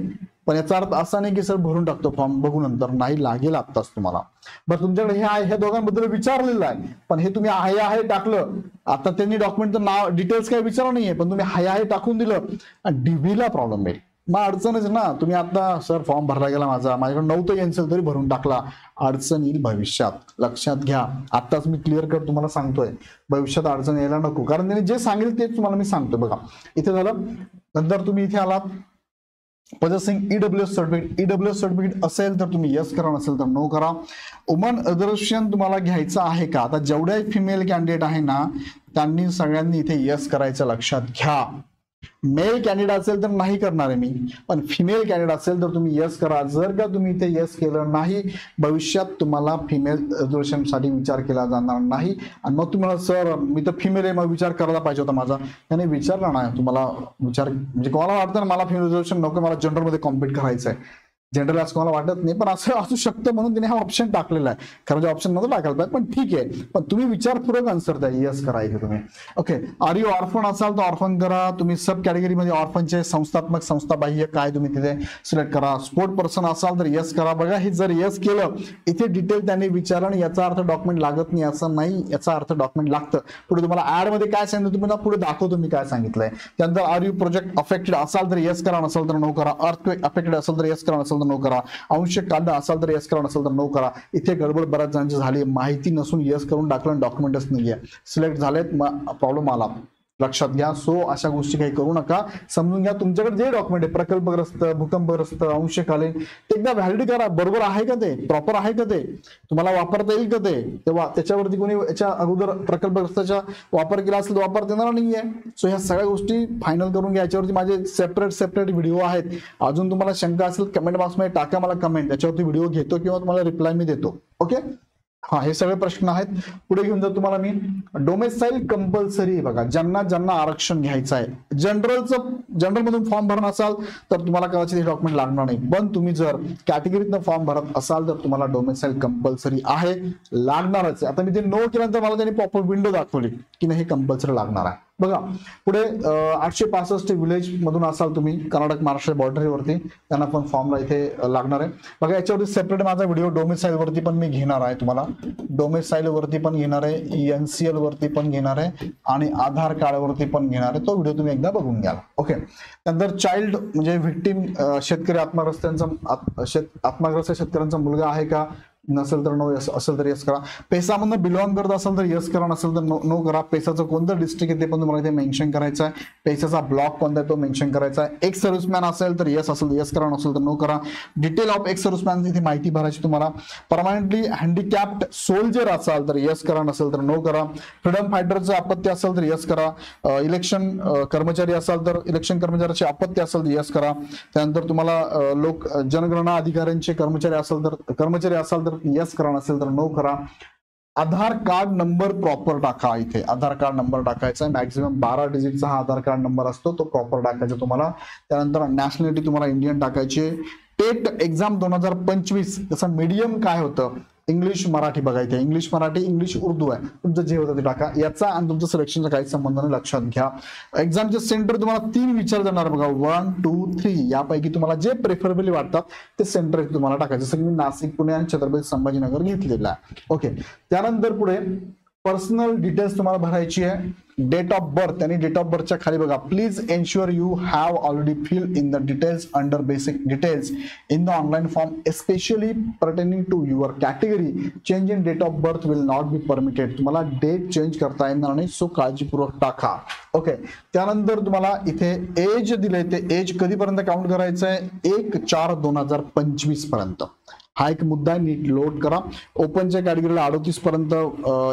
पण याचा अर्थ असा नाही की सर भरून टाकतो फॉर्म बघू नंतर, नाही, लागेल आत्ताच तुम्हाला. बरं, तुमच्याकडे हे आहे, ह्या दोघांबद्दल विचारलेलं आहे, पण हे तुम्ही आहे टाकलं. आता त्यांनी डॉक्युमेंटचं नाव डिटेल्स काही विचारलं नाहीये, पण तुम्ही आहे टाकून दिलं आणि DBला प्रॉब्लेम येईल, मग अडचणच ना. तुम्ही आता सर फॉर्म भरला गेला माझ्याकडे नव्हतं एनसीएल तरी भरून टाकला, अडचण येईल भविष्यात, लक्षात घ्या. आताच मी क्लिअर कट तुम्हाला सांगतोय, भविष्यात अडचण यायला नको, कारण त्यांनी जे सांगितलं तेच तुम्हाला मी सांगतो. बघा इथे झालं, नंतर तुम्ही इथे आलात, possessing EWS सर्टिफिकेट असेल तर तुम्ही यस करा, नसेल तर नो करा. वुमन रिझर्वेशन तुम्हाला घ्यायचं आहे का? आता जेवढ्या फिमेल कॅन्डिडेट आहे ना, त्यांनी सगळ्यांनी इथे यस करायचं, लक्षात घ्या. मेल कॅन्डिडेट असेल तर नाही करणार आहे मी, पण फिमेल कॅन्डिडेट असेल तर तुम्ही यस करा. जर का तुम्ही इथे यस केलं नाही, भविष्यात तुम्हाला फिमेल रिझर्वेशन साठी विचार केला जाणार नाही. आणि मग तुम्हाला सर मी तर फिमेल आहे, मग विचार करायला पाहिजे होता माझा, त्याने विचारला नाही तुम्हाला. विचार म्हणजे कोणाला वाटतं ना मला फिमेल रिझर्वेशन नको, मला जनरल मध्ये कॉम्पिट करायचं आहे, जनरल असं कोणाला वाटत नाही, पण असं असू शकतं म्हणून तिने हा ऑप्शन टाकलेला आहे. कारण जे ऑप्शन नव्हतं टाकायला पाहिजे, पण ठीक आहे. पण तुम्ही विचारपूर्वक आन्सर द्या, यस करायचं तुम्ही. ओके, आर यू ऑर्फन असाल तर ऑर्फन करा. तुम्ही सब कॅटेगरीमध्ये ऑर्फनचे संस्थात्मक, संस्थाबाह्य काय तुम्ही तिथे सिलेक्ट करा. स्पोर्ट पर्सन असाल तर यस करा. बघा हे जर यस केलं, इथे डिटेल त्यांनी विचारलं आणि याचा अर्थ डॉक्युमेंट लागत नाही असं नाही, याचा अर्थ डॉक्युमेंट लागतं. पुढे तुम्हाला ऍड मध्ये काय सांगितलं तुम्हाला पुढे दाखवतो मी काय सांगितलंय. त्यानंतर आर यू प्रोजेक्ट अफेक्टेड असाल तर यस करा, नसेल तर नो करा. अर्थक्वेक अफेक्टेड असेल तर यस करा, नसेल तर नो करा. आवश्यक कायदा असाल तर यस करा, नसेल तर नो करा. इथे गडबड बऱ्याच जणांची झाली, माहिती नसून यस करून टाकलं, डॉक्युमेंटच नाहीये, सिलेक्ट झालेत, प्रॉब्लेम आला, लक्षात घ्या. सो अशा गोष्टी काही करू नका, समजून घ्या. तुमच्याकडे जे डॉक्युमेंट आहे, प्रकल्पग्रस्त, भूकंपग्रस्त, अंशकालीन, ते एकदा व्हॅलिड करा, बरोबर आहे का ते, प्रॉपर आहे का ते, तुम्हाला वापरता येईल का ते. तेव्हा त्याच्यावरती कोणी याच्या अगोदर प्रकल्पग्रस्ताचा वापर केला असेल तर वापरता येणार नाहीये. सो ह्या सगळ्या गोष्टी फायनल करून घ्या. याच्यावरती माझे सेपरेट व्हिडिओ आहेत. अजून तुम्हाला शंका असेल कमेंट बॉक्समध्ये टाका, मला कमेंट, त्याच्यावरती व्हिडिओ घेतो किंवा तुम्हाला रिप्लाय मी देतो. ओके, हा हे सगळे प्रश्न आहेत. पुढे घेऊन जातो तुम्हाला मी. डोमेसाईल कंपल्सरी, बघा ज्यांना आरक्षण घ्यायचं आहे, जनरल मधून फॉर्म भरणार असाल तर तुम्हाला कदाचित हे डॉक्युमेंट लागणार नाही, पण तुम्ही जर कॅटेगरीतनं फॉर्म भरत असाल तर तुम्हाला डोमेसाईल कंपल्सरी आहे, लागणारच आहे. आता मी ते नो केल्यानंतर मला त्यांनी पॉपअप विंडो दाखवली की नाही हे कंपल्सरी लागणार आहे, बघा पुढे 865 विलेज मधून असाल तुम्ही कर्नाटक महाराष्ट्र बॉर्डरीवरती, त्यांना पण फॉर्मला इथे लागणार आहे. बघा याच्यावरती सेपरेट माझा व्हिडिओ डोमिसाईल वरती पण मी घेणार आहे, तुम्हाला डोमिसाईल वरती पण घेणार आहे, एनसीएल वरती पण घेणार आहे आणि आधार कार्ड वरती पण घेणार आहे. तो व्हिडिओ तुम्ही एकदा बघून घ्या. ओके. त्यानंतर चाइल्ड म्हणजे व्हिक्टिम, शेतकरी आत्मग्रस्त शेतकऱ्यांचा मुलगा आहे का, नसेल तर नो, असेल तर यस करा. पेसामधून बिलॉंग करत असेल तर यस करा, नसेल तर नो करा. पेसाचं कोणतं डिस्ट्रिक्ट आहे ते पण तुम्हाला इथे मेन्शन करायचं आहे. पेसाचा ब्लॉक कोणता आहे तो मेन्शन करायचा आहे. एक्स सर्व्हिसमॅन असेल तर यस, असेल तर यस करा, नसेल तर नो करा. डिटेल ऑफ एक्स सर्व्हिसमॅन इथे माहिती भरायची तुम्हाला. परमनंटली हँडिकॅप्ड सोल्जर असाल तर यस करा, नसेल तर नो करा. फ्रीडम फायटरचं अपत्य असेल तर यस करा. इलेक्शन कर्मचारी असाल तर इलेक्शन कर्मचाऱ्याचे अपत्य असेल तर यस करा. त्यानंतर तुम्हाला जनगणना अधिकाऱ्यांचे कर्मचारी असाल तर यस करा, नसेल तर नो करा. आधार कार्ड नंबर प्रॉपर टाका. इथे आधार कार्ड नंबर टाकायचा आहे. मॅक्झिमम 12 डिजिटचा हा आधार कार्ड नंबर असतो, तो प्रॉपर टाकायचा तुम्हाला. त्यानंतर नॅशनॅलिटी तुम्हाला इंडियन टाकायची. टेट एक्झाम 2025 त्याचं मीडियम काय होतं, इंग्लिश मराठी बघायचं. इंग्लिश मराठी, इंग्लिश उर्दू आहे, तुमचं जे होतं ते टाका. याचा आणि तुमचं सिलेक्शनचा काही संबंध नाही, लक्षात घ्या. एक्झामचे सेंटर तुम्हाला 3 विचार जाणार बघा, 1, 2, 3 यापैकी तुम्हाला जे प्रेफरेबली वाटतात ते सेंटर तुम्हाला टाकायचं. जसं की मी नाशिक, पुणे आणि छत्रपती संभाजीनगर घेतलेलं आहे. ओके. त्यानंतर पुढे पर्सनल डिटेल्स तुम्हाला भरायची आहे. डेट ऑफ बर्थ आणि डेट ऑफ बर्थच्या खाली बघा, please ensure you have already fill in the details under basic details in the online form especially pertaining to your category. Change in date of birth will not be permitted. तुम्हाला date change करता येणार नाही, so काळजीपूर्वक टाका. Okay. त्यानंतर तुम्हाला इथे age दिले, ते एज कधीपर्यंत काउंट करायचं आहे, 1/4/2025 पर्यंत. हा एक मुद्दा आहे, नीट लोड करा. ओपनच्या कॅटेगरीला 38 पर्यंत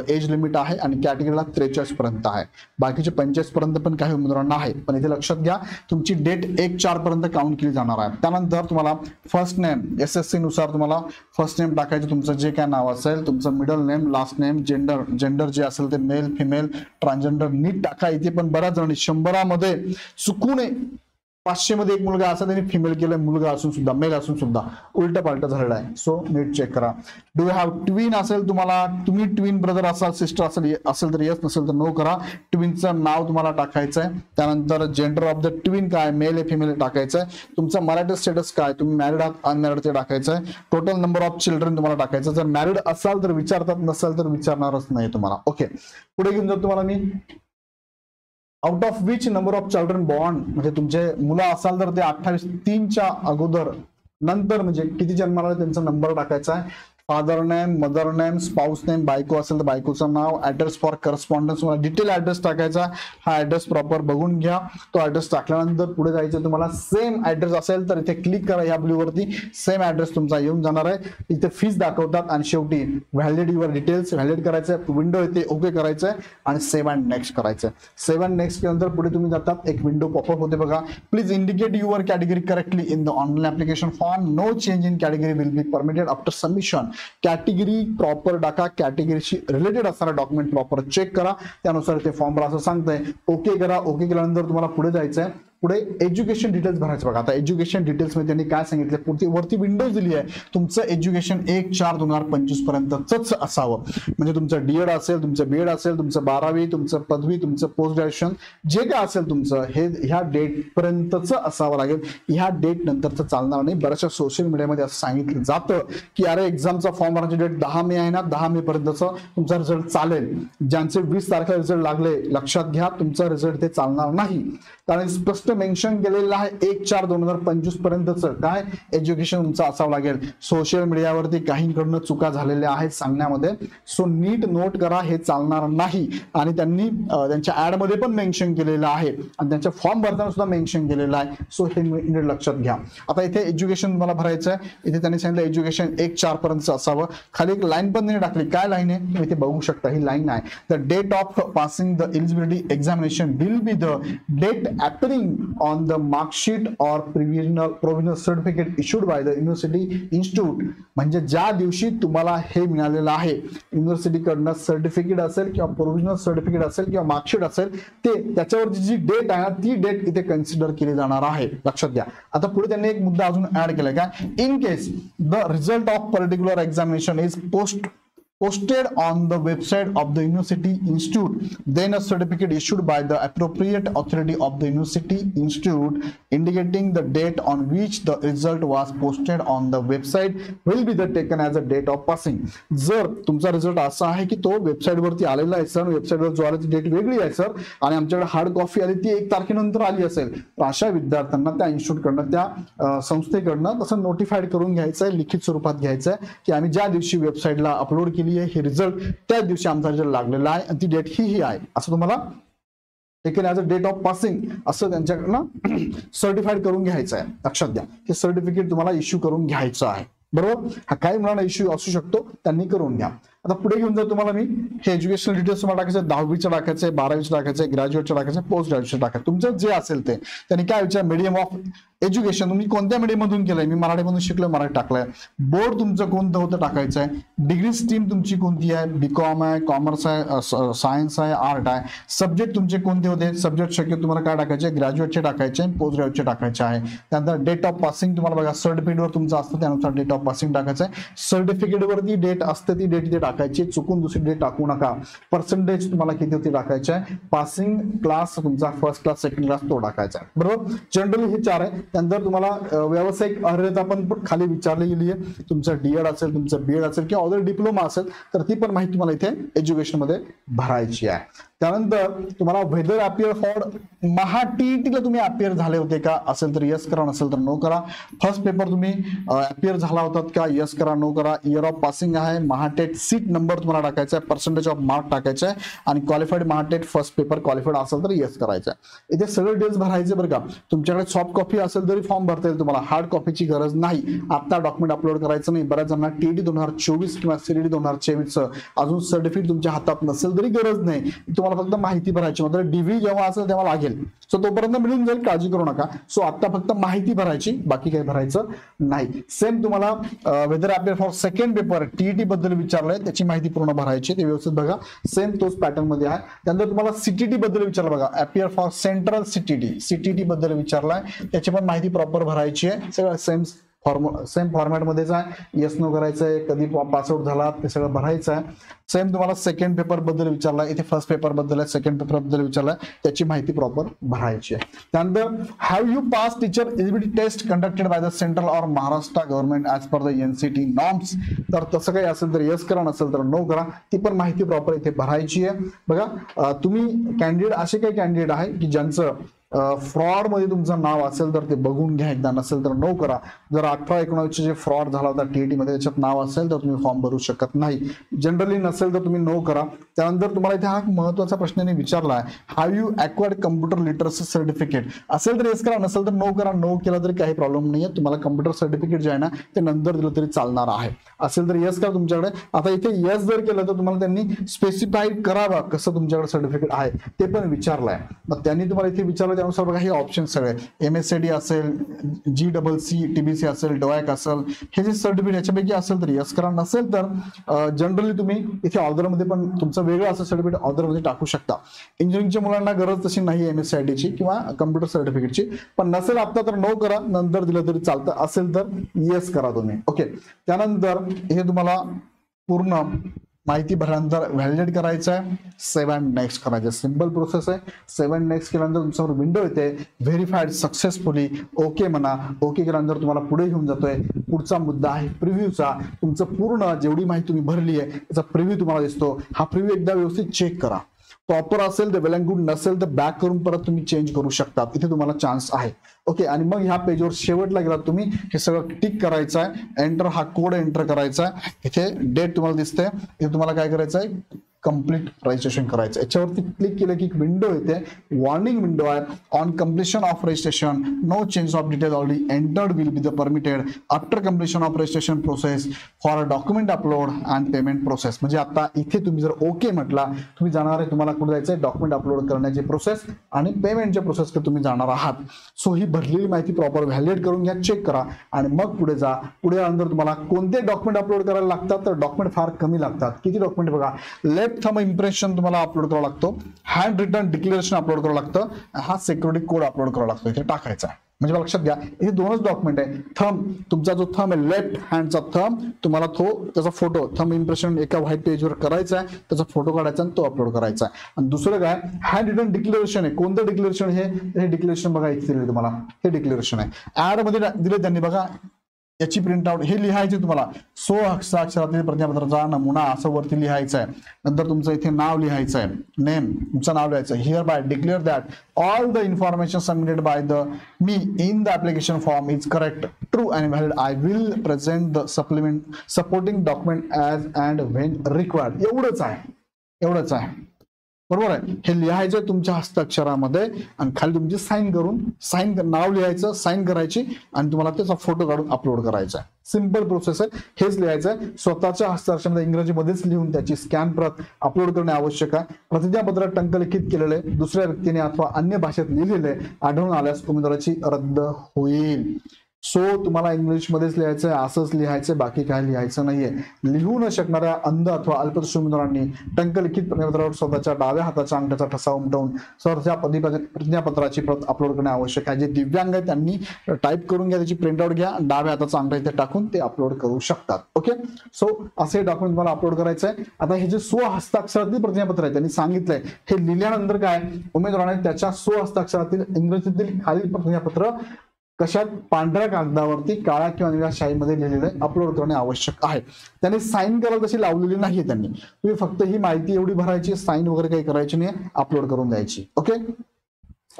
एज लिमिट आहे आणि कॅटेगरीला 43 पर्यंत आहे. बाकीचे 45 पर्यंत पण काही उमेदवारांना आहे, पण इथे लक्षात घ्या तुमची डेट 1/4 पर्यंत काउंट केली जाणार आहे. त्यानंतर तुम्हाला फर्स्ट नेम SSC नुसार तुम्हाला फर्स्ट नेम टाकायचं, तुमचं जे काय नाव असेल, तुमचं middle name, last name, gender जे असेल ते मेल, फिमेल, ट्रान्सजेंडर नीट टाका. इथे पण बऱ्याच जणांनी 100 मध्ये चुकून 500 मध्ये एक मुलगा असा त्यांनी फिमेल केलं, मुलगा असून सुद्धा, मेल असून सुद्धा उलट पालट झालेला आहे. सो नीट चेक करा. डू यू हॅव ट्विन असेल तुम्हाला, तुम्ही ट्विन ब्रदर असाल, सिस्टर असेल तर यस, नसेल तर नो करा. ट्विनचं नाव तुम्हाला टाकायचं आहे. त्यानंतर जेंडर ऑफ द ट्विन काय, मेल आहे फिमेल टाकायचं आहे. तुमचं मॅरिड स्टेटस काय, तुम्ही मॅरिड आहात अनमॅरिड ते टाकायचं आहे. टोटल नंबर ऑफ चिल्ड्रन तुम्हाला टाकायचं. जर मॅरिड असाल तर विचारतात, नसेल तर विचारणारच नाही तुम्हाला. ओके. पुढे घेऊन जातो तुम्हाला मी. Out of which number of children born, म्हणजे तुमचे मुलं असाल तर ते 28/3च्या अगोदर नंतर म्हणजे किती जन्माला त्यांचा नंबर टाकायचा आहे. Father name, mother name, spouse name, बायको असेल तर बायकोचं नाव, ऍड्रेस फॉर करस्पॉन्डन्स, तुम्हाला डिटेल ऍड्रेस टाकायचा. हा ऍड्रेस प्रॉपर बघून घ्या. तो ऍड्रेस टाकल्यानंतर पुढे जायचं तुम्हाला. सेम ऍड्रेस असेल तर इथे क्लिक करा या ब्लू वरती, सेम ऍड्रेस तुमचा येऊन जाणार आहे. इथे फीस दाखवतात आणि शेवटी व्हॅलिड युअर डिटेल्स व्हॅलिड करायचं आहे. विंडो येते ओके करायचं आहे आणि सेव्ह अँड नेक्स्ट करायचं आहे. सेव्ह अँड नेक्स्ट केल्यानंतर पुढे तुम्ही जातात, एक विंडो पॉपअप होते बघा. Please indicate your category correctly in the online application form. No change in category will be permitted after submission. Category proper टाका, कॅटेगरीशी रिलेटेड असणारा डॉक्युमेंट प्रॉपर चेक करा, त्यानुसार ते फॉर्म भरा असं सांगतंय. ओके करा. ओके केल्यानंतर तुम्हाला पुढे जायचं आहे. पुढे एज्युकेशन डिटेल्स भरायचं बघा. आता एज्युकेशन डिटेल्स मध्ये त्यांनी काय सांगितलं, वरती विंडोज दिली आहे. तुमचं एज्युकेशन 1/4/2025 पर्यंतच असावं. म्हणजे तुमचं डीएड असेल, तुमचं बीएड असेल, तुमचं 12वी, तुमचं पदवी, तुमचं पोस्ट ग्रॅज्युएशन जे काय असेल तुमचं, हे ह्या डेट पर्यंतच असावं लागेल. ह्या डेट नंतरच चालणार नाही. बऱ्याचशा सोशल मीडियामध्ये असं सांगितलं जातं की अरे एक्झामचा फॉर्म भरण्याची डेट 10 मे आहे ना, 10 मे पर्यंतच तुमचा रिझल्ट चालेल. ज्यांचे 20 तारखेला रिझल्ट लागले, लक्षात घ्या तुमचा रिझल्ट ते चालणार नाही. कारण स्पष्ट मेन्शन केलेलं आहे 1/4/2025 पर्यंतच काय एज्युकेशन तुमचं असावं लागेल. सोशल मीडियावरती काहींकडनं चुका झालेल्या आहेत सांगण्यामध्ये, सो नीट नोट करा, हे चालणार नाही. आणि त्यांनी त्यांच्या ऍड मध्ये पण मेन्शन केलेलं आहे आणि त्यांच्या फॉर्म भरताना सुद्धा मेन्शन केलेलं आहे. सो हे नीट लक्षात घ्या. आता इथे एज्युकेशन तुम्हाला भरायचं आहे. इथे त्यांनी सांगितलं एज्युकेशन 1/4 पर्यंत असावं. खाली एक लाईन पण त्यांनी टाकली. काय लाईन आहे तुम्ही इथे बघू शकता, ही लाईन आहे. The date of passing the eligibility examination will be the date appearing on the mark sheet or provisional certificate issued by the university institute. म्हणजे ज्या दिवशी तुम्हाला हे मिळालेलं आहे युनिव्हर्सिटी कडनं सर्टिफिकेट असेल किंवा प्रोव्हिजनल सर्टिफिकेट असेल किंवा मार्कशीट असेल, ते त्याच्यावरची जी डेट आहे ती डेट इथे कन्सिडर केली जाणार आहे. लक्षात घ्या. आता पुढे त्यांनी एक मुद्दा अजून ऍड केलाय काय, in case the result of particular examination is post posted on the website of the university institute, then a certificate issued by the appropriate authority of the university institute indicating the date on which the result was posted on the website will be the taken as a date of passing. जर तुमचा result असा आहे की तो website वरती आलेला आहे sir, वेबसाईटवर जो आला ती डेट वेगळी आहे सर आणि आमच्याकडे हार्ड कॉपी आली ती 1 तारखेनंतर आली असेल, तर अशा विद्यार्थ्यांना त्या इन्स्टिट्यूटकडनं त्या संस्थेकडनं तसं नोटिफाईड करून घ्यायचं आहे, लिखित स्वरूपात घ्यायचं आहे की आम्ही ज्या दिवशी वेबसाईटला अपलोड केली हे रिझल्ट त्याच दिवशी आमचा रिझल्ट लागलेला आहे आणि ती डेट ही आहे असं तुम्हाला taken as a date of passing असं त्यांच्याकडनं सर्टिफाईड करून घ्यायचं आहे. लक्षात घ्या हे सर्टिफिकेट तुम्हाला इश्यू करून घ्यायचं आहे. बरोबर, हा काही मुलांना इश्यू असू शकतो त्यांनी करून घ्या. आता पुढे घेऊन जर तुम्हाला मी हे एज्युकेशनल डिटेल्स तुम्हाला टाकायचं, 10वीचं टाकायचं, 12वीचं टाकायचं, ग्रॅज्युएटचं टाकायचं, पोस्ट ग्रॅज्युएशन टाकायचं, तुमचं जे असेल ते. त्यांनी काय विचार मीडियम ऑफ एज्युकेशन तुम्ही कोणत्या मीडियम मधून केलंय, मी मराठीमधून शिकलोय मराठी टाकलंय. बोर्ड तुमचं कोणतं होतं टाकायचं आहे. डिग्री स्ट्रीम तुमची कोणती आहे, बीकॉम आहे, कॉमर्स आहे, सायन्स आहे, आर्ट आहे. सब्जेक्ट तुमचे कोणते होते, सब्जेक्ट शक्य तुम्हाला काय टाकायचे, ग्रॅज्युएटचे टाकायचे, पोस्ट ग्रॅज्युएटचे टाकायचे आहे. त्यानंतर डेट ऑफ पासिंग तुम्हाला बघा सर्टिफिकेटवर तुमचं असतं त्यानुसार डेट ऑफ पासिंग टाकायचं आहे. सर्टिफिकेटवरती डेट असते ती डेट इथे टाकायची, चुकून दुसरी डेट टाकू नका. पर्सेंटेज तुम्हाला किती होती टाकायचे आहे. पासिंग क्लास तुमचा फर्स्ट क्लास सेकंड क्लास तो टाकायचा आहे. बरोबर, जनरली हे 4 आहे. त्यानंतर तुम्हाला व्यावसायिक अर्हता पण खाली विचारली गेली आहे. तुमचं डीएड असेल, तुमचं बीएड असेल किंवा अदर डिप्लोमा असेल तर ती पण माहिती तुम्हाला इथे एज्युकेशन मध्ये भरायची आहे. त्यानंतर तुम्हाला वेदर अपियर फॉर महाटीईटीला तुम्ही अपियर झाले होते का, असेल तर यस करा, नसेल तर नो करा. फर्स्ट पेपर तुम्ही अपियर झाला होतात का, यस करा, नो करा. इयर ऑफ पासिंग आहे, महाटेट सीट नंबर तुम्हाला टाकायचा आहे, पर्सेंटेज ऑफ मार्क टाकायचा आहे आणि qualified Mahatet first paper qualified असेल तर यस करायचं आहे. इथे सगळे डिटेल्स भरायचे बरं का. तुमच्याकडे सॉफ्ट कॉपी असेल तरी फॉर्म भरता येईल तुम्हाला, हार्ड कॉपीची गरज नाही. आता डॉक्युमेंट अपलोड करायचं नाही. बऱ्याच जणांना टीईटी 2024 किंवा सीईटी 2024 अजून सर्टिफिकेट तुमच्या हातात नसेल तरी गरज नाही. तुम्हाला फक्त माहिती भरायची, मात्र डीव्ही जेव्हा असेल तेव्हा लागेल. सो तोपर्यंत मिळून जाईल, काळजी करू नका. सो आता फक्त माहिती भरायची, बाकी काही भरायचं नाही. सेम तुम्हाला whether appear for second paper TET बद्दल विचारलंय, त्याची माहिती पूर्ण भरायची, ते व्यवस्थित बघा. सेम तोच पॅटर्न मध्ये आहे. त्यानंतर तुम्हाला सीटीटी बद्दल विचारलं बघा, अपियर फॉर सेंट्रल सीटीटी बद्दल विचारलाय, त्याची पण माहिती प्रॉपर भरायची आहे. सगळं सेम फॉर्मॅट मध्येच आहे. येस नो करायचं आहे, कधी पासआउट झाला ते सगळं भरायचं आहे. सेम तुम्हाला सेकंड पेपर बद्दल विचारला, इथे फर्स्ट पेपर बद्दल आहे, सेकंड पेपर बद्दल विचारलाय, त्याची माहिती प्रॉपर भरायची आहे. त्यानंतर have you pass teacher eligibility test conducted by the central or Maharashtra government as per the NCT norms, तर तसं काही असेल तर यस करा, नसेल तर नो करा. ती पण माहिती प्रॉपर इथे भरायची आहे. बघा तुम्ही कॅन्डिडेट असे काही कॅन्डिडेट आहे की ज्यांचं फ्रॉड मध्ये तुमचं नाव असेल तर ते बघून घ्या एकदा, नसेल तर नो करा. जर 18-19 जे फ्रॉड झाला होता टीईटी मध्ये त्याच्यात नाव असेल तर तुम्ही फॉर्म भरू शकत नाही. जनरली नसेल तर तुम्ही नो करा. त्यानंतर तुम्हाला इथे हा महत्वाचा प्रश्नाने विचारला आहे, have you acquired computer literacy certificate, असेल तर येस करा, नसेल तर नो करा. नो केला तरी काही प्रॉब्लेम नाहीये, तुम्हाला कम्प्युटर सर्टिफिकेट जे आहे ना ते नंतर दिलं तरी चालणार आहे. असेल तर येस करा तुमच्याकडे. आता इथे येस जर केलं तर तुम्हाला त्यांनी स्पेसिफाईड करावं कसं तुमच्याकडे सर्टिफिकेट आहे ते पण विचारलंय. मग त्यांनी तुम्हाला इथे विचारलं त्यानुसार बघा हे ऑप्शन सगळे MSCD असेल, GCC TBC असेल, डोएक असेल, हे जे सर्टिफिकेट याच्यापैकी असेल तर यस करा, नसेल तर जनरली तुम्ही इथे ऑर्डर मध्ये पण तुमचं वेगळं असं सर्टिफिकेट ऑर्डर मध्ये टाकू शकता. इंजिनिअरिंगच्या मुलांना गरज तशी नाही MSCID ची किंवा कम्प्युटर सर्टिफिकेटची, पण नसेल आता तर नो करा, नंतर दिलं तरी चालतं. असेल तर येस करा तुम्ही. ओके, त्यानंतर हे तुम्हाला पूर्ण माहिती भरल्यानंतर व्हॅलिडेट करायचं आहे, सेव्ह अँड नेक्स्ट करायचं. सिंपल प्रोसेस आहे. सेव्ह अँड नेक्स्ट केल्यानंतर तुमच्यावर विंडो येते, व्हेरीफाईड सक्सेसफुली, ओके म्हणा. ओके केल्यानंतर तुम्हाला पुढे घेऊन जातोय. पुढचा मुद्दा आहे प्रिव्ह्यूचा. तुमचं पूर्ण जेवढी माहिती तुम्ही भरली आहे त्याचा प्रिव्ह्यू तुम्हाला दिसतो. हा प्रिव्ह्यू एकदा व्यवस्थित चेक करा. प्रॉपर असेल तर वेल अँड गुड, नसेल तर बॅक करून परत तुम्ही चेंज करू शकता. इथे तुम्हाला चान्स आहे. ओके, आणि मग ह्या पेजवर शेवटला गेलात तुम्ही, हे सगळं टिक करायचं आहे. एंटर हा कोड एंटर करायचा आहे. इथे डेट तुम्हाला दिसते, इथे तुम्हाला काय करायचं आहे, कंप्लीट रजिस्ट्रेशन करायचं. याच्यावरती क्लिक केलं की विंडो येते, वॉर्निंग विंडो आहे. On completion of registration no change of detail already entered will be the permitted after completion of registration process for document upload and payment process. म्हणजे आता इथे तुम्ही जर ओके म्हटला, तुम्ही जाणार आहे, तुम्हाला कुठे जायचं आहे, डॉक्युमेंट अपलोड करण्याची प्रोसेस आणि पेमेंटच्या प्रोसेसकडे तुम्ही जाणार आहात. सो ही भरलेली माहिती प्रॉपर व्हॅलिडेट करून घ्या, चेक करा आणि मग पुढे जा. पुढे आल्यानंतर तुम्हाला कोणते डॉक्युमेंट अपलोड करायला लागतात, तर डॉक्युमेंट फार कमी लागतात. किती डॉक्युमेंट बघा, लेफ्ट थंब इम्प्रेशन तुम्हाला अपलोड करावा लागतो, हँड रिटन डिक्लेरेशन अपलोड करावं लागतं, हा सिक्युरिटी कोड अपलोड करावा लागतो, इथे टाकायचा. म्हणजे मला लक्षात घ्या, हे दोनच डॉक्युमेंट आहे. थंब, तुमचा जो थंब आहे लेफ्ट हँडचा थंब, तुम्हाला त्याचा फोटो थंब इम्प्रेशन एका व्हाईट पेजवर करायचा आहे, त्याचा फोटो काढायचा आणि तो अपलोड करायचा आहे. आणि दुसरं काय, हँड रिटन डिक्लेरेशन आहे. कोणतं डिक्लेरेशन हे डिक्लेरेशन बघा इथे दिले तुम्हाला, हे डिक्लेरेशन आहे. ऍड मध्ये दिले त्यांनी बघा, याची प्रिंट आउट हे लिहायचे तुम्हाला. हस्ताक्षरातील प्रतिज्ञापत्राचा नमुना असं वरती लिहायचं आहे. नंतर तुमचं इथे नाव लिहायचं आहे, नेम, तुमचं नाव लिहायचं. Hereby declare that all the information submitted by the me in the application form is correct, true and valid. I will present the supporting document as and when required. एवढंच आहे. बरोबर आहे. हे लिहायचं तुमच्या हस्ताक्षरामध्ये आणि खाली तुमची साईन नाव लिहायचं, साईन करायची आणि तुम्हाला त्याचा फोटो काढून अपलोड करायचा आहे. सिंपल प्रोसेस आहे. हेच लिहायचं आहे. स्वतःच्या हस्ताक्षरामध्ये इंग्रजीमध्येच लिहून त्याची स्कॅन प्रत अपलोड करणे आवश्यक आहे. प्रतिज्ञापत्र टंकलिखित केलेले दुसऱ्या व्यक्तीने अथवा अन्य भाषेत लिहिलेले आढळून आल्यास उमेदवाराची रद्द होईल. सो तुम्हाला इंग्लिशमध्येच लिहायचंय, असंच लिहायचंय, बाकी काय लिहायचं नाहीये. लिहू न शकणाऱ्या अंध अथवा अल्पदृष्टी उमेदवारांनी टंकलिखित प्रतिज्ञापत्रावर स्वतःच्या डाव्या हाताच्या अंगठ्याचा ठसा उमटवून स्वतःच्या प्रतिज्ञापत्राची प्रत अपलोड करणे आवश्यक आहे. जे दिव्यांग आहेत त्यांनी टाईप करून घ्या, त्याची प्रिंट आउट घ्या, डाव्या हाताचा अंगठा इथे टाकून ते अपलोड करू शकतात. ओके, सो असे डॉक्युमेंट तुम्हाला अपलोड करायचं आहे. आता हे जे स्वहस्ताक्षरातील प्रतिज्ञापत्र आहे त्यांनी सांगितलंय, हे लिहिल्यानंतर काय उमेदवाराने त्याच्या स्वहस्ताक्षरातील इंग्रजीतील खालील प्रतिज्ञापत्र कशात, पांढऱ्या कागदावरती काळ्या किंवा निळ्या शाईमध्ये लिहिलेले अपलोड करणे आवश्यक आहे. त्यांनी साईन करायला तशी लावलेली नाहीये त्यांनी. तुम्ही फक्त ही माहिती एवढी भरायची, साईन वगैरे काही करायची नाही, अपलोड करून द्यायची. ओके,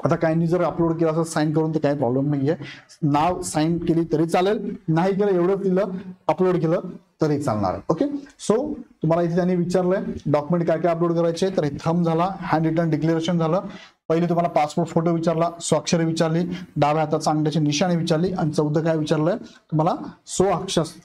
आता काहींनी जर अपलोड केलं असं साईन करून, तर काही प्रॉब्लेम नाहीये. नाव साईन केली तरी चालेल, नाही केलं एवढं दिलं अपलोड केलं तरी चालणार आहे. ओके, सो तुम्हाला इथे त्यांनी विचारलंय डॉक्युमेंट काय काय अपलोड करायचे. तर हे थंब झाला, हँड रिटन डिक्लेरेशन झालं, पहिले तुम्हाला पासपोर्ट फोटो विचारला, स्वाक्षरी विचारली, डाव्या हाताचा अंगठ्याची निशाणी विचारली आणि चौथं काय विचारलंय तुम्हाला,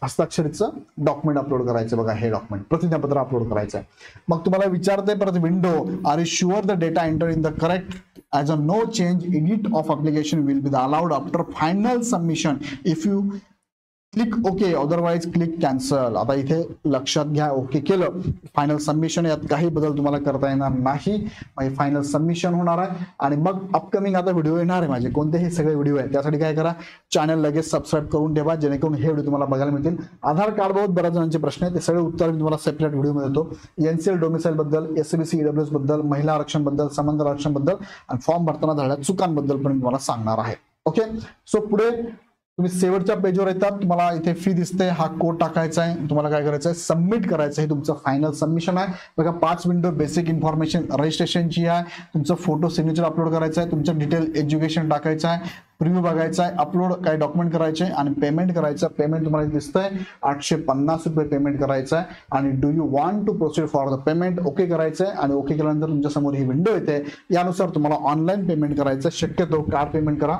हस्ताक्षरीचं डॉक्युमेंट अपलोड करायचं. बघा हे डॉक्युमेंट प्रतिज्ञापत्र अपलोड करायचं आहे. मग तुम्हाला विचारते परत window, are you sure the data enter in the correct as a no change edit of application will be allowed after final submission if you click okay otherwise click cancel. आता इथे लक्षात घ्या, ओके केलं final submission, यात काही बदल तुम्हाला करता येणार नाही. फायनल सबमिशन होणार आहे आणि मग अपकमिंग आता व्हिडिओ येणार आहे माझे, कोणते हे सगळे व्हिडिओ आहेत. त्यासाठी काय करा, चॅनल लगेच सबस्क्राईब करून ठेवा, जेणेकरून हे व्हिडिओ तुम्हाला बघायला मिळतील. आधार कार्ड बाबत बऱ्याच जणांचे प्रश्न आहेत, ते सगळे उत्तर मी तुम्हाला सेपरेट व्हिडिओ देतो. एनसीएल डोमिसाईल बद्दल, एससीबीसी ईडब्ल्यूएस बद्दल, महिला आरक्षण बद्दल, समांतर आरक्षण बद्दल आणि फॉर्म भरताना झालेल्या चुकांबद्दल पण तुम्हाला सांगणार आहे. ओके, सो पुढे तुम्ही शेवटच्या पेजवर येतात, तुम्हाला इथे फी दिसते, हा कोड टाकायचा आहे, तुम्हाला काय करायचं आहे, सबमिट करायचं आहे. तुमचं फायनल सबमिशन आहे. बघा 5 विंडो बेसिक इन्फॉर्मेशन रजिस्ट्रेशनची आहे, तुमचं फोटो सिग्नेचर अपलोड करायचं आहे, तुमचं डिटेल एज्युकेशन टाकायचं आहे, प्रिव्ह्यू बघायचा आहे, अपलोड काय डॉक्युमेंट करायचे आणि पेमेंट करायचं. पेमेंट तुम्हाला दिसतंय 850 रुपये पेमेंट करायचं आहे आणि do you want to proceed for the payment, okay करायचं आहे. आणि ओके केल्यानंतर तुमच्या समोर ही विंडो येते, यानुसार तुम्हाला ऑनलाईन पेमेंट करायचं. शक्यतो कार्ड पेमेंट करा,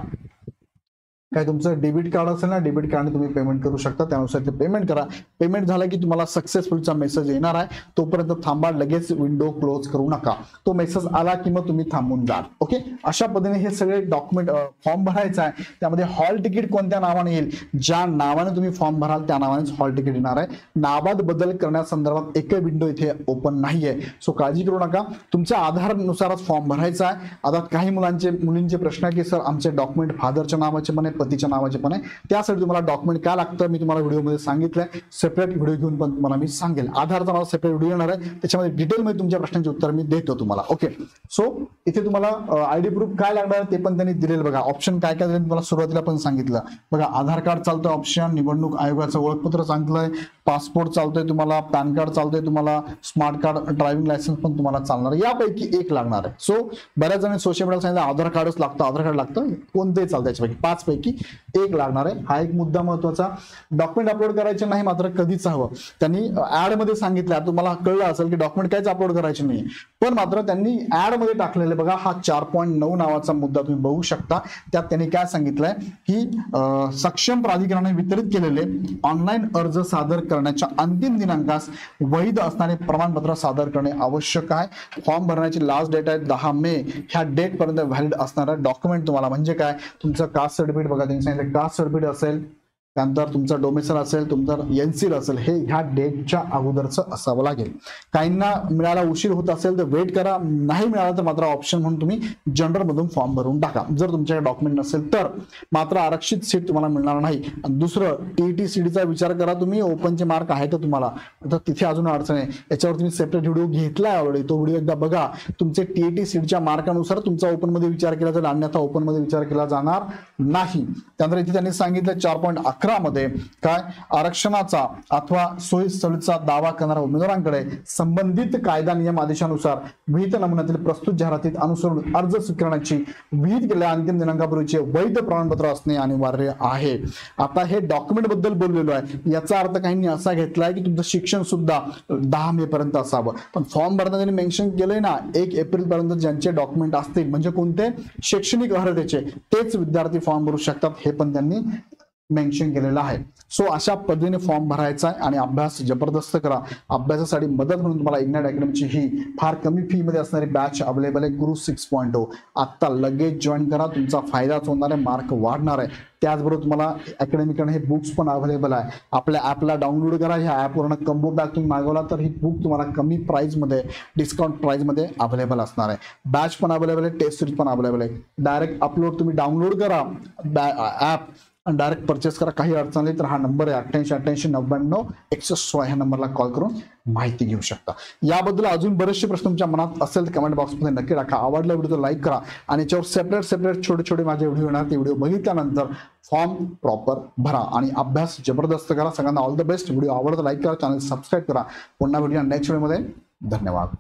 काय तुमचं डेबिट कार्ड असेल ना, डेबिट कार्डने तुम्ही पेमेंट करू शकता, त्यानुसार ते पेमेंट करा. पेमेंट झालं की तुम्हाला सक्सेसफुलचा मेसेज येणार आहे, तोपर्यंत थांबा, लगेच विंडो क्लोज करू नका. तो मेसेज आला की मग तुम्ही थांबून जा. ओके, अशा पद्धतीने हे सगळे डॉक्युमेंट फॉर्म भरायचा आहे. त्यामध्ये हॉल तिकीट कोणत्या नावाने येईल, ज्या नावाने तुम्ही फॉर्म भराल त्या नावानेच हॉल तिकीट येणार आहे. नावात बदल करण्यासंदर्भात एकही विंडो इथे ओपन नाहीये, सो काळजी करू नका. तुमच्या आधारनुसारच फॉर्म भरायचा आहे. आता काही मुलींचे प्रश्न आहे की सर आमचे डॉक्युमेंट फादरच्या नावाचे पण आहे, पतीच्या नावाचे पण आहे, त्यासाठी तुम्हाला डॉक्युमेंट काय लागतं मी तुम्हाला व्हिडिओमध्ये सांगितलंय. सेपरेट व्हिडिओ घेऊन पण तुम्हाला मी सांगेल. आधारचा मला सेपरेट व्हिडिओ येणार आहे, त्याच्यामध्ये डिटेलमध्ये तुमच्या प्रश्नांची उत्तर मी देतो तुम्हाला. ओके, सो इथे तुम्हाला आयडी प्रूफ काय लागणार ते पण त्यांनी दिलेलं. बघा ऑप्शन काय काय दिले तुम्हाला सुरुवातीला पण सांगितलं. बघा आधार कार्ड चालतंय ऑप्शन, निवडणूक आयोगाचं ओळखपत्र चालतंय, पासपोर्ट चालतंय तुम्हाला, पॅन कार्ड चालतंय तुम्हाला, स्मार्ट कार्ड, ड्रायव्हिंग लायसन्स पण तुम्हाला चालणार, यापैकी एक लागणार आहे. सो बऱ्याच जणांनी सोशल मीडियाला सांगितलं आधार कार्डच लागतं, आधार कार्ड लागतं, कोणतेही चालतं, याच्यापैकी 5 पैकी एक लागणार आहे. हा एक मुद्दा महत्वाचा. डॉक्युमेंट अपलोड करायचे नाही मात्र कधीच हवं. त्यांनी ऍड मध्ये सांगितलं, तुम्हाला कळलं असेल की डॉक्युमेंट काहीच अपलोड करायचे नाही, पण मात्र त्यांनी ऍड मध्ये टाकलेले बघा हा 4.9 नावाचा मुद्दा तुम्ही बघू शकता. त्यात त्यांनी काय सांगितलंय की सक्षम प्राधिकरणाने वितरित केलेले ऑनलाईन अर्ज सादर करण्याच्या अंतिम दिनांकास वैध असणारे प्रमाणपत्र सादर करणे आवश्यक आहे. फॉर्म भरण्याची लास्ट डेट आहे 10 मे. ह्या डेट पर्यंत व्हॅलिड असणारा डॉक्युमेंट तुम्हाला म्हणजे काय, तुमचं कास्ट सर्टिफिकेट, बघा त्यांनी सांगितलं कास्ट सर्टिफिकेट असेल, त्यानंतर तुमचा डोमेसाईल असेल, तुमचं एनसील असेल, हे ह्या डेटच्या अगोदरचं असावं लागेल. काहींना मिळायला उशीर होत असेल तर वेट करा, नाही मिळाला तर मात्र ऑप्शन म्हणून तुम्ही जनरल मधून फॉर्म भरून टाका. जर तुमच्याकडे डॉक्युमेंट नसेल तर मात्र आरक्षित सीट तुम्हाला मिळणार नाही. दुसरं टीईटी सीडीचा विचार करा तुम्ही, ओपनचे मार्क आहे तर तुम्हाला तर तिथे अजून अडचण आहे. याच्यावर तुम्ही सेपरेट व्हिडिओ घेतलाय ऑलरेडी, तो व्हिडिओ एकदा बघा. तुमचे टीईटी सीडच्या मार्कानुसार तुमचा ओपन मध्ये विचार केला जाईल, अन्यथा ओपन मध्ये विचार केला जाणार नाही. त्यानंतर इथे त्यांनी सांगितलं 4.11 मध्ये काय आरक्षणाचा अथवा सोयी सवलतीचा दावा करणाऱ्या उमेदवारांकडे संबंधित कायदा नियम आदेशानुसार विहित नमुन्यातील प्रस्तुत जाहिरातीत अनुसरून अर्ज स्वीकारण्याची विहित केलेल्या अंतिम दिनांकापूर्वीचे वैध प्रमाणपत्र असणे अनिवार्य आहे. आता हे डॉक्युमेंट बद्दल बोललेलो आहे, याचा अर्थ काहींनी असा घेतलाय की तुमचं शिक्षण सुद्धा 10 मे पर्यंत असावं. पण फॉर्म भरताना त्यांनी मेन्शन केलंय ना 1 एप्रिल पर्यंत ज्यांचे डॉक्युमेंट असतील, म्हणजे कोणते शैक्षणिक अर्हतेचे, तेच विद्यार्थी फॉर्म भरू शकतात, हे पण त्यांनी मेन्शन केलेलं आहे. सो अशा पद्धतीने फॉर्म भरायचा आहे आणि अभ्यास जबरदस्त करा. अभ्यासासाठी मदत म्हणून तुम्हाला इग्नाइट अकॅडमीची ही फार कमी फी मध्ये असणारी बॅच अवेलेबल आहे, गुरु 6.0. आता लगेच जॉईन करा, तुमचा फायदाच होणार आहे, मार्क वाढणार आहे. त्याचबरोबर तुम्हाला अकॅडमीकडे हे बुक्स पण अवेलेबल आहे. आपल्या ॲपला डाउनलोड करा, ह्या ॲपवरनं कंबो पॅक तुम्ही मागवला तर ही बुक तुम्हाला कमी प्राइसमध्ये, डिस्काउंट प्राइसमध्ये अवेलेबल असणार आहे. बॅच पण अवेलेबल आहे, टेस्ट सिरीज पण अवेलेबल आहे. डायरेक्ट अपलोड तुम्ही डाउनलोड करा ॲप आणि डायरेक्ट परचेस करा. काही अडचण आली तर हा नंबर आहे 888899 ह्या नंबरला कॉल करून माहिती घेऊ शकता. याबद्दल अजून बरेचसे प्रश्न तुमच्या मनात असेल तर कमेंट बॉक्समध्ये नक्की टाका. आवडला व्हिडिओ लाईक करा आणि याच्यावर सेपरेट छोटे माझे व्हिडिओ येणार, ते व्हिडिओ बघितल्यानंतर फॉर्म प्रॉपर भरा आणि अभ्यास जबरदस्त करा. सगळ्यांना ऑल द बेस्ट. व्हिडिओ आवडता लाईक करा, चॅनल सबस्क्राईब करा. पुन्हा व्हिडिओ नेक्स्ट व्हिडिओमध्ये. धन्यवाद.